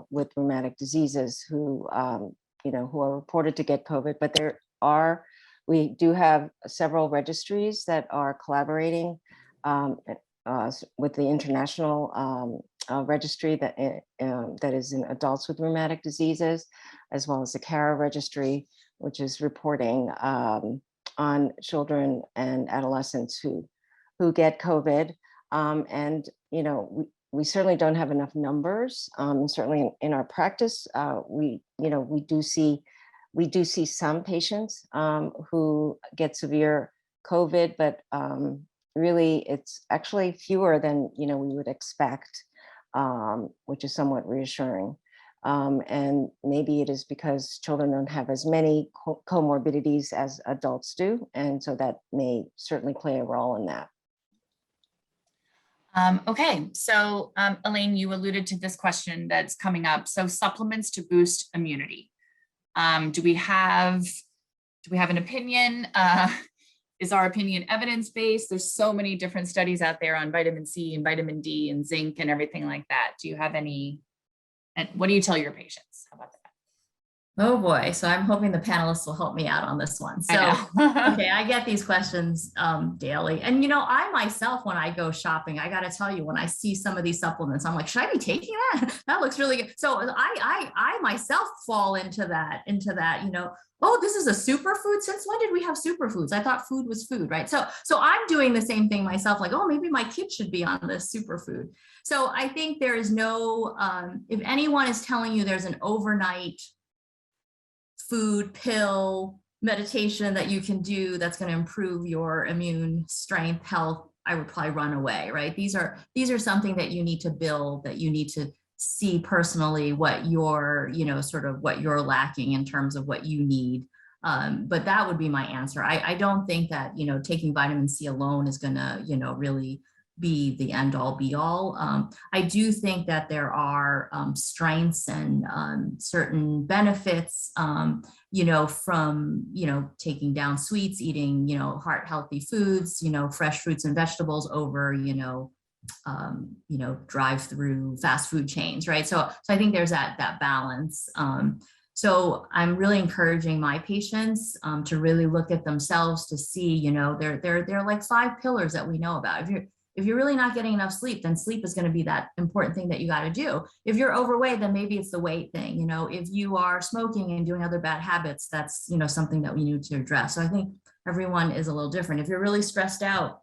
with rheumatic diseases who are reported to get COVID, but we do have several registries that are collaborating with the international registry that is in adults with rheumatic diseases, as well as the CARA registry, which is reporting on children and adolescents who get COVID. We certainly don't have enough numbers. Certainly in our practice, we do see some patients who get severe COVID, but really it's actually fewer than we would expect, which is somewhat reassuring. And maybe it is because children don't have as many comorbidities as adults do, and so that may certainly play a role in that. Okay, so Elaine, you alluded to this question that's coming up. So supplements to boost immunity. Do we have an opinion? Is our opinion evidence-based? There's so many different studies out there on vitamin C and vitamin D and zinc and everything like that. Do you have any, and what do you tell your patients? How about that? Oh boy, so I'm hoping the panelists will help me out on this one. So, okay, I get these questions daily. And I myself, when I go shopping, I gotta tell you, when I see some of these supplements, I'm like, should I be taking that? That looks really good. So I myself fall into that, oh, this is a superfood. Since when did we have superfoods? I thought food was food, right? So I'm doing the same thing myself, like, oh, maybe my kid should be on this superfood. So I think there is no, if anyone is telling you there's an overnight food, pill, meditation that you can do that's going to improve your immune strength, health, I would probably run away, right? These are something that you need to build, that you need to see personally what you're, sort of what you're lacking in terms of what you need. But that would be my answer. I don't think that, taking vitamin C alone is going to, really be the end all be all. I do think that there are strengths and certain benefits, from, taking down sweets, eating, heart healthy foods, fresh fruits and vegetables over, drive through fast food chains, right? So I think there's that balance. So I'm really encouraging my patients to really look at themselves to see, there are like 5 pillars that we know about. If you're really not getting enough sleep, then sleep is going to be that important thing that you got to do. If you're overweight, then maybe it's the weight thing. If you are smoking and doing other bad habits, that's, something that we need to address. So I think everyone is a little different. If you're really stressed out,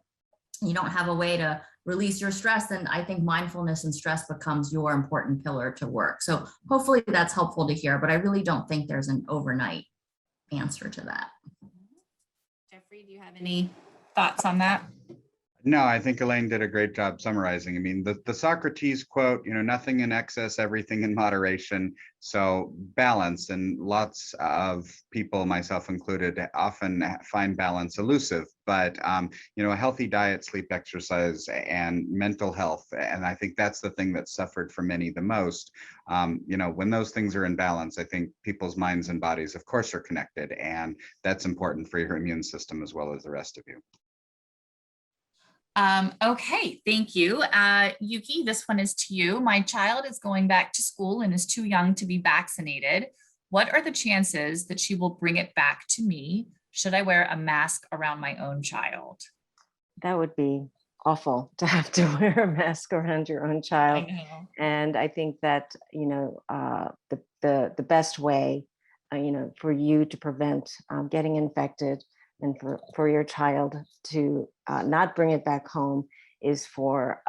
you don't have a way to release your stress, then I think mindfulness and stress becomes your important pillar to work. So hopefully that's helpful to hear, but I really don't think there's an overnight answer to that. Jeffrey, do you have any thoughts on that? No, I think Elaine did a great job summarizing. I mean, the Socrates quote, nothing in excess, everything in moderation. So balance, and lots of people, myself included, often find balance elusive. But, a healthy diet, sleep, exercise, and mental health. And I think that's the thing that suffered for many the most. When those things are in balance, I think people's minds and bodies, of course, are connected. And that's important for your immune system as well as the rest of you. Okay, thank you. Yuki, this one is to you. My child is going back to school and is too young to be vaccinated. What are the chances that she will bring it back to me? Should I wear a mask around my own child? That would be awful to have to wear a mask around your own child. I know. And I think that, the best way, for you to prevent getting infected and for your child to not bring it back home is for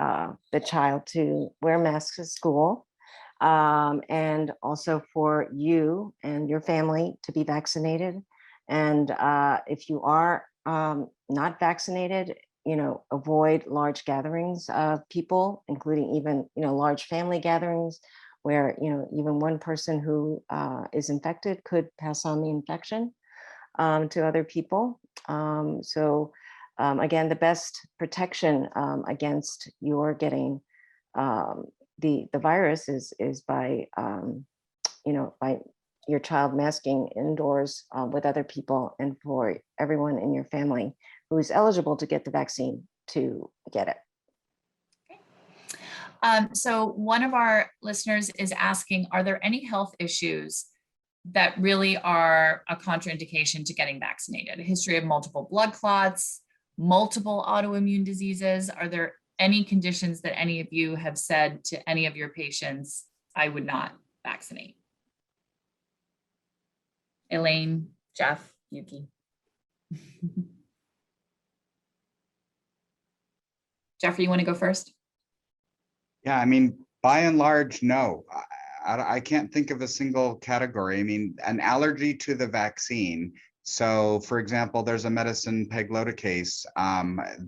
the child to wear masks at school, and also for you and your family to be vaccinated. And if you are not vaccinated, avoid large gatherings of people, including even, large family gatherings where, even one person who is infected could pass on the infection to other people. Again, the best protection against your getting the virus is by, by your child masking indoors with other people, and for everyone in your family who is eligible to get the vaccine to get it. So one of our listeners is asking, are there any health issues that really are a contraindication to getting vaccinated? A history of multiple blood clots, multiple autoimmune diseases? Are there any conditions that any of you have said to any of your patients, I would not vaccinate? Elaine, Jeff, Yuki. Jeffrey, you want to go first? Yeah, I mean, by and large, no. I can't think of a single category. I mean, an allergy to the vaccine. So, for example, there's a medicine, pegloticase,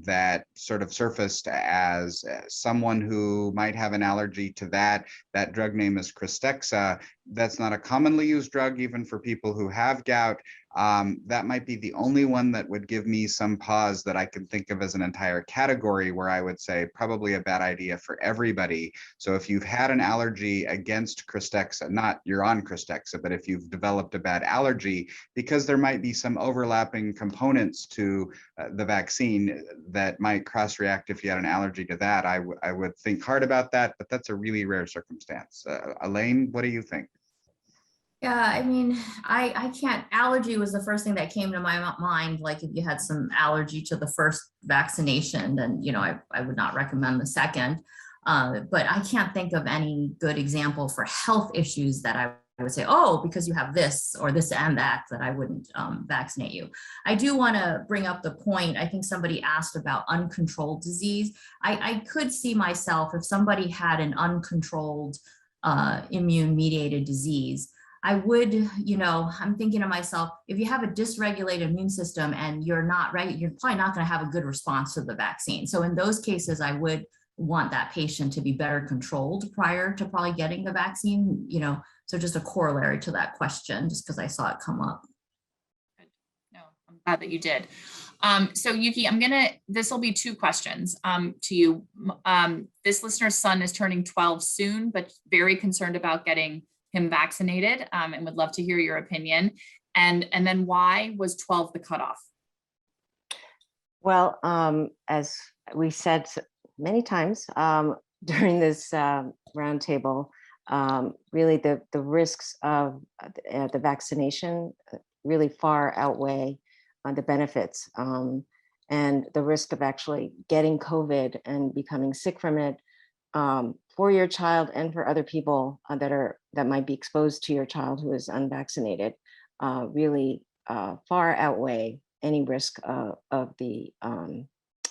that sort of surfaced as someone who might have an allergy to that. That drug name is Krystexxa. That's not a commonly used drug, even for people who have gout. That might be the only one that would give me some pause that I can think of as an entire category where I would say probably a bad idea for everybody. So if you've had an allergy against Krystexxa, not you're on Krystexxa, but if you've developed a bad allergy, because there might be some overlapping components to the vaccine that might cross-react if you had an allergy to that, I would think hard about that, but that's a really rare circumstance. Elaine, what do you think? Yeah, I mean, I can't, allergy was the first thing that came to my mind. Like if you had some allergy to the first vaccination, then, I would not recommend the second. But I can't think of any good example for health issues that I would say, oh, because you have this or this and that I wouldn't vaccinate you. I do want to bring up the point. I think somebody asked about uncontrolled disease. I could see myself, if somebody had an uncontrolled immune mediated disease, I would, I'm thinking to myself, if you have a dysregulated immune system and you're not right, you're probably not going to have a good response to the vaccine. So in those cases, I would want that patient to be better controlled prior to probably getting the vaccine, so just a corollary to that question, just because I saw it come up. No, I'm glad that you did. So Yuki, this will be two questions to you. This listener's son is turning 12 soon, but very concerned about getting him vaccinated, and would love to hear your opinion. And then why was 12 the cutoff? Well, as we said many times during this roundtable, really the risks of the vaccination really far outweigh the benefits, and the risk of actually getting COVID and becoming sick from it for your child and for other people that might be exposed to your child who is unvaccinated really far outweigh any risk of the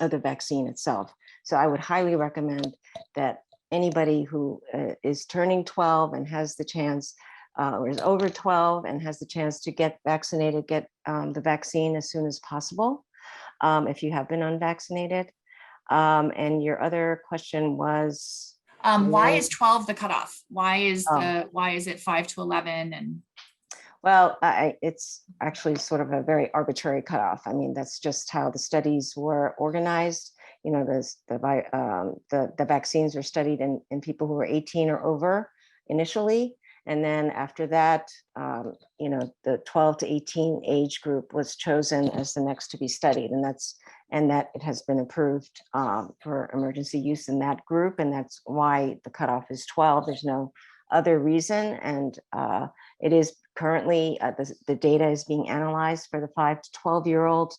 vaccine itself. So I would highly recommend that anybody who is turning 12 and has the chance, or is over 12 and has the chance to get vaccinated, get the vaccine as soon as possible if you have been unvaccinated. And your other question was, why is 12 the cutoff? Why is it 5 to 11? And well, it's actually sort of a very arbitrary cutoff. I mean, that's just how the studies were organized. The vaccines were studied in people who were 18 or over initially, And then after that, the 12 to 18 age group was chosen as the next to be studied. And that it has been approved for emergency use in that group. And that's why the cutoff is 12. There's no other reason. And it is currently, the data is being analyzed for the 5 to 12-year-old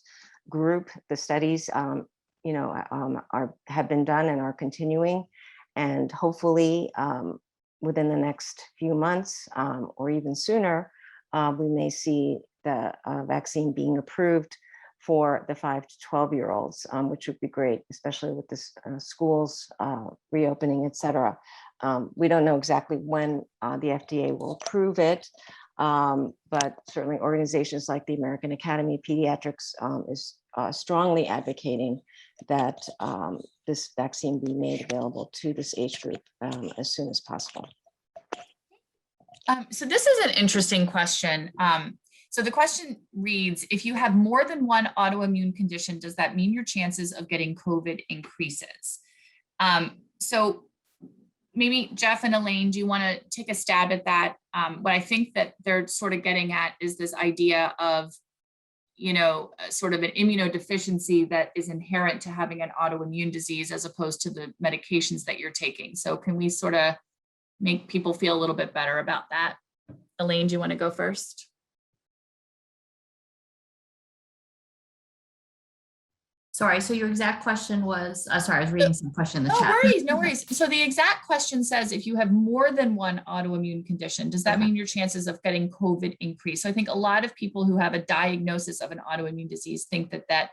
group. The studies, have been done and are continuing. And hopefully within the next few months or even sooner, we may see the vaccine being approved for the 5 to 12-year-olds, which would be great, especially with this schools reopening, et cetera. We don't know exactly when the FDA will approve it, but certainly organizations like the American Academy of Pediatrics is strongly advocating that this vaccine be made available to this age group as soon as possible. So this is an interesting question. So the question reads, if you have more than one autoimmune condition, does that mean your chances of getting COVID increases? So maybe Jeff and Elaine, do you want to take a stab at that? What I think that they're sort of getting at is this idea of, sort of an immunodeficiency that is inherent to having an autoimmune disease as opposed to the medications that you're taking. So can we sort of make people feel a little bit better about that? Elaine, do you want to go first? Sorry, so your exact question was, sorry, I was reading some question in the No chat. worries, no worries. So the exact question says, if you have more than one autoimmune condition, does that mean your chances of getting COVID increase? So I think a lot of people who have a diagnosis of an autoimmune disease think that that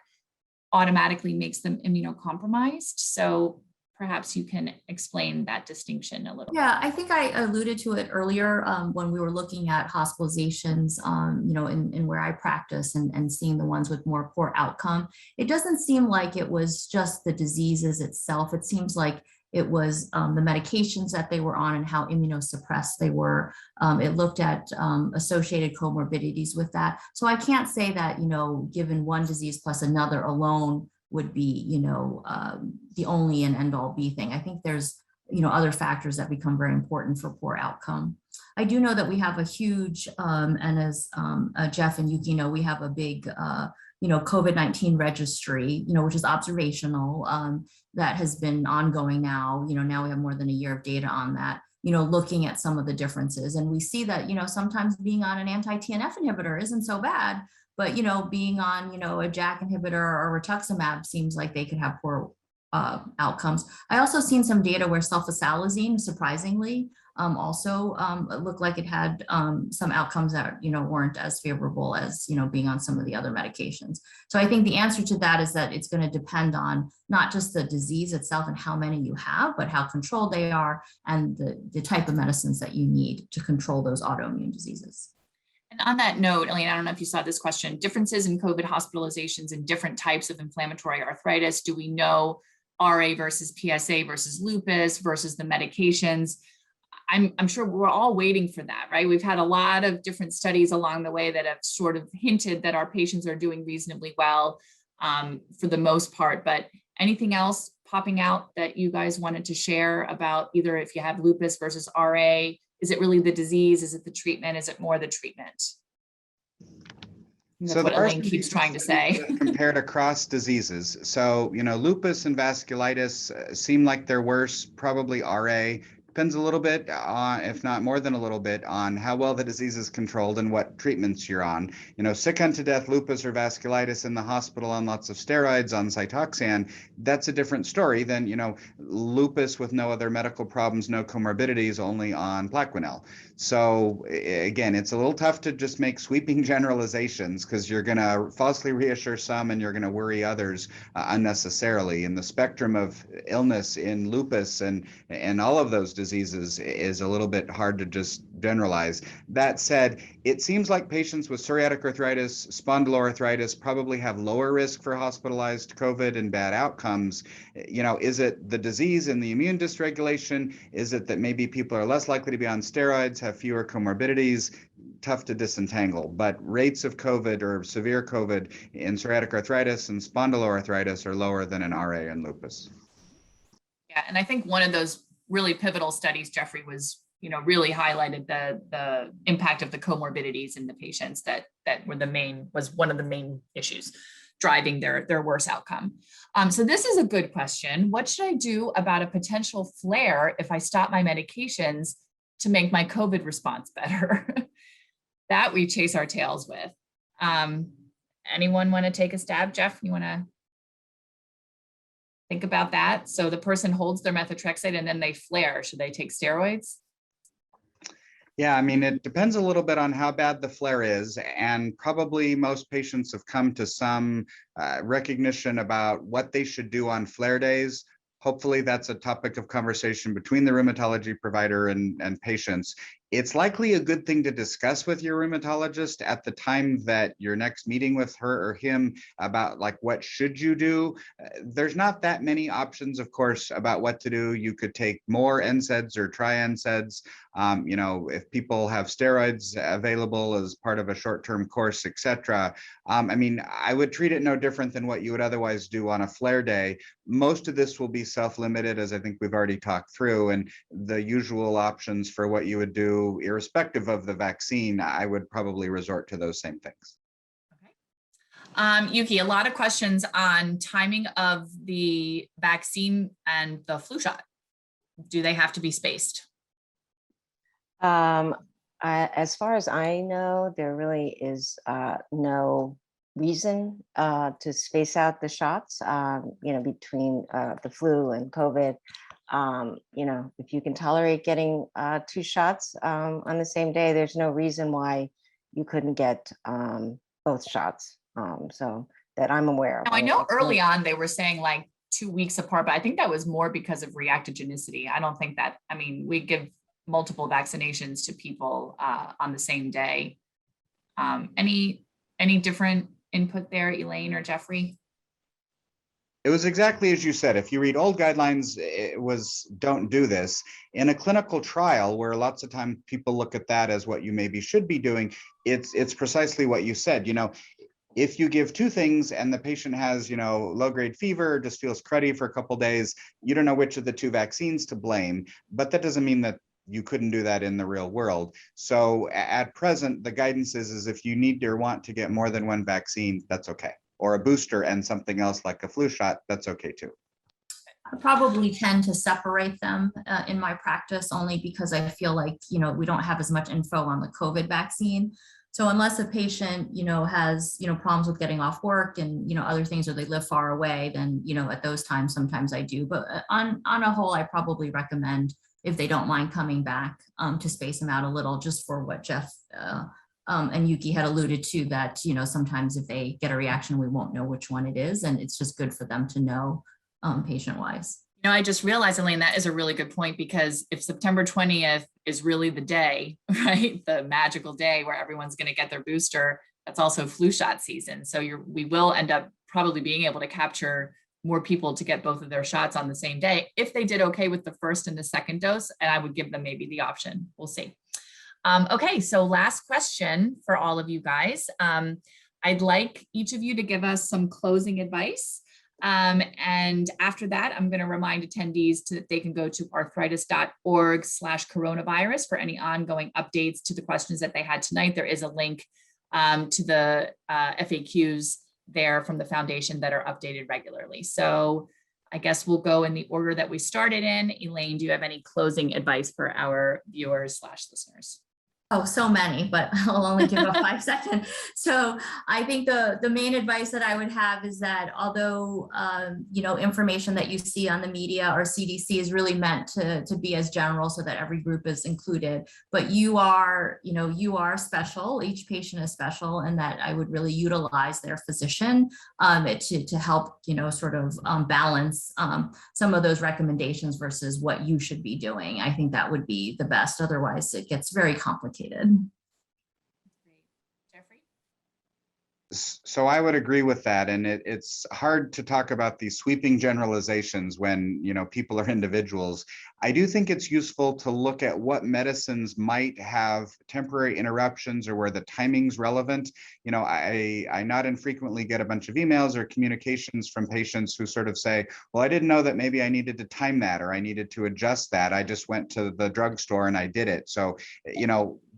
automatically makes them immunocompromised. So perhaps you can explain that distinction a little. Yeah, I think I alluded to it earlier when we were looking at hospitalizations, in where I practice and seeing the ones with more poor outcome. It doesn't seem like it was just the diseases itself. It seems like it was the medications that they were on and how immunosuppressed they were. It looked at associated comorbidities with that. So I can't say that, given one disease plus another alone would be, the only and end all be thing. I think there's, other factors that become very important for poor outcome. I do know that we have a huge, and as Jeff and Yuki know, we have a big, COVID-19 registry, which is observational, that has been ongoing now. Now we have more than a year of data on that, looking at some of the differences. And we see that, sometimes being on an anti-TNF inhibitor isn't so bad. But, being on, a JAK inhibitor or rituximab seems like they could have poor outcomes. I also seen some data where sulfasalazine, surprisingly, also looked like it had some outcomes that, weren't as favorable as, being on some of the other medications. So I think the answer to that is that it's going to depend on not just the disease itself and how many you have, but how controlled they are and the type of medicines that you need to control those autoimmune diseases. And on that note, Elaine, I don't know if you saw this question, differences in COVID hospitalizations in different types of inflammatory arthritis. Do we know RA versus PSA versus lupus versus the medications? I'm sure we're all waiting for that, right? We've had a lot of different studies along the way that have sort of hinted that our patients are doing reasonably well for the most part, but anything else popping out that you guys wanted to share about either if you have lupus versus RA? Is it really the disease? Is it the treatment? Is it more the treatment? That's what Elaine keeps trying to say. Compared across diseases. So, lupus and vasculitis seem like they're worse, probably RA. Depends a little bit, if not more than a little bit, on how well the disease is controlled and what treatments you're on. Sick unto death lupus or vasculitis in the hospital on lots of steroids, on Cytoxan, that's a different story than, lupus with no other medical problems, no comorbidities, only on Plaquenil. So again, it's a little tough to just make sweeping generalizations because you're going to falsely reassure some and you're going to worry others unnecessarily. And the spectrum of illness in lupus and all of those diseases is a little bit hard to just generalize. That said, it seems like patients with psoriatic arthritis, spondyloarthritis probably have lower risk for hospitalized COVID and bad outcomes. Is it the disease and the immune dysregulation? Is it that maybe people are less likely to be on steroids, have fewer comorbidities? Tough to disentangle, but rates of COVID or severe COVID in psoriatic arthritis and spondyloarthritis are lower than in RA and lupus. Yeah, and I think one of those really pivotal studies Jeffrey was really highlighted the impact of the comorbidities in the patients that was one of the main issues driving their worse outcome. So this is a good question. What should I do about a potential flare if I stop my medications to make my COVID response better? That we chase our tails with. Anyone want to take a stab? Jeff, you want to think about that? So the person holds their methotrexate and then they flare. Should they take steroids? Yeah, I mean, it depends a little bit on how bad the flare is, and probably most patients have come to some recognition about what they should do on flare days. Hopefully that's a topic of conversation between the rheumatology provider and patients. It's likely a good thing to discuss with your rheumatologist at the time that you're next meeting with her or him about like, what should you do? There's not that many options, of course, about what to do. You could take more NSAIDs or try NSAIDs. If people have steroids available as part of a short-term course, etc. I mean, I would treat it no different than what you would otherwise do on a flare day. Most of this will be self-limited, as I think we've already talked through, and the usual options for what you would do irrespective of the vaccine, I would probably resort to those same things. Okay. Yuki, a lot of questions on timing of the vaccine and the flu shot. Do they have to be spaced? As far as I know, there really is no reason to space out the shots, between the flu and COVID. If you can tolerate getting 2 shots on the same day, there's no reason why you couldn't get both shots. So that I'm aware of. Now, I know early on they were saying like 2 weeks apart, but I think that was more because of reactogenicity. I don't think that, we give multiple vaccinations to people on the same day. Any different input there, Elaine or Jeffrey? It was exactly as you said. If you read old guidelines, it was don't do this. In a clinical trial, where lots of time people look at that as what you maybe should be doing, it's precisely what you said. If you give 2 things and the patient has, low-grade fever, just feels cruddy for a couple days, you don't know which of the 2 vaccines to blame, but that doesn't mean that you couldn't do that in the real world. So at present, the guidance is if you need or want to get more than 1 vaccine, that's okay. Or a booster and something else like a flu shot, that's okay too. I probably tend to separate them in my practice, only because I feel like, we don't have as much info on the COVID vaccine. So unless a patient, has, problems with getting off work and, other things, or they live far away, then, at those times, sometimes I do. But on a whole, I probably recommend, if they don't mind coming back, to space them out a little, just for what Jeff and Yuki had alluded to, that, sometimes if they get a reaction, we won't know which one it is. And it's just good for them to know patient-wise. I just realized, Elaine, that is a really good point, because if September 20th is really the day, right, the magical day where everyone's going to get their booster, that's also flu shot season. So we will end up probably being able to capture more people to get both of their shots on the same day if they did okay with the first and the second dose. And I would give them maybe the option. We'll see. Okay, so last question for all of you guys. I'd like each of you to give us some closing advice. And after that, I'm going to remind attendees that they can go to arthritis.org/coronavirus for any ongoing updates to the questions that they had tonight. There is a link to the FAQs there from the foundation that are updated regularly. So I guess we'll go in the order that we started in. Elaine, do you have any closing advice for our viewers/listeners? Oh, so many, but I'll only give a 5-second. So I think the main advice that I would have is that although, information that you see on the media or CDC is really meant to be as general so that every group is included, but you are special, each patient is special, and that I would really utilize their physician to help, balance some of those recommendations versus what you should be doing. I think that would be the best. Otherwise, it gets very complicated. Great. Jeffrey? So I would agree with that. And it's hard to talk about these sweeping generalizations when, people are individuals. I do think it's useful to look at what medicines might have temporary interruptions or where the timing's relevant. I not infrequently get a bunch of emails or communications from patients who sort of say, well, I didn't know that maybe I needed to time that or I needed to adjust that. I just went to the drugstore and I did it. So,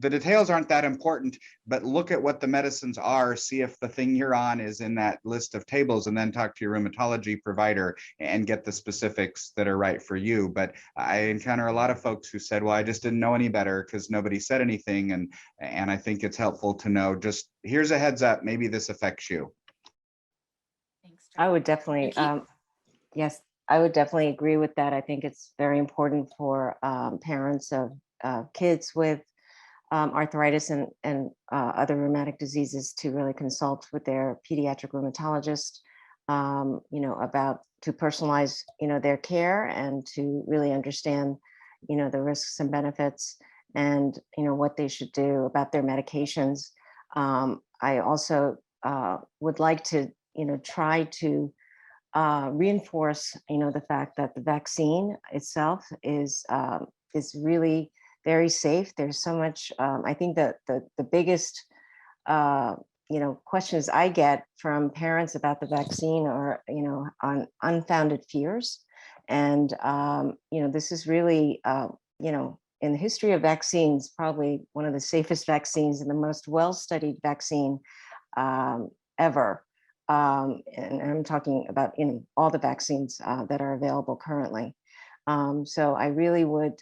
the details aren't that important, but look at what the medicines are, see if the thing you're on is in that list of tables, and then talk to your rheumatology provider and get the specifics that are right for you. But I encounter a lot of folks who said, well, I just didn't know any better because nobody said anything. And I think it's helpful to know, just here's a heads up, maybe this affects you. Thanks, I would definitely, yes, I would definitely agree with that. I think it's very important for parents of kids with arthritis and other rheumatic diseases to really consult with their pediatric rheumatologist, about to personalize, their care and to really understand, the risks and benefits and, what they should do about their medications. I also would like to, try to reinforce, the fact that the vaccine itself is really very safe. There's so much. I think that the biggest, questions I get from parents about the vaccine are, on unfounded fears, and this is really, in the history of vaccines, probably one of the safest vaccines and the most well-studied vaccine ever. And I'm talking about all the vaccines that are available currently. So I really would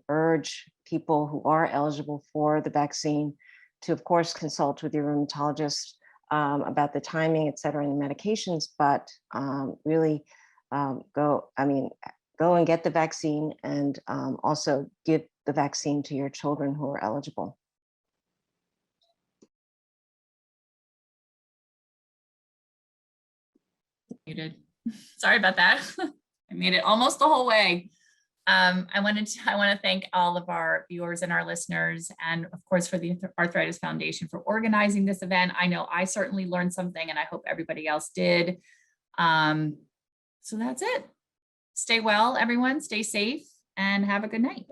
urge people who are eligible for the vaccine to, of course, consult with your rheumatologist about the timing, et cetera, and medications, but really go and get the vaccine and also give the vaccine to your children who are eligible. Muted. Sorry about that. I made it almost the whole way. I want to thank all of our viewers and our listeners, and of course for the Arthritis Foundation for organizing this event. I know I certainly learned something, and I hope everybody else did. So that's it. Stay well, everyone. Stay safe, and have a good night.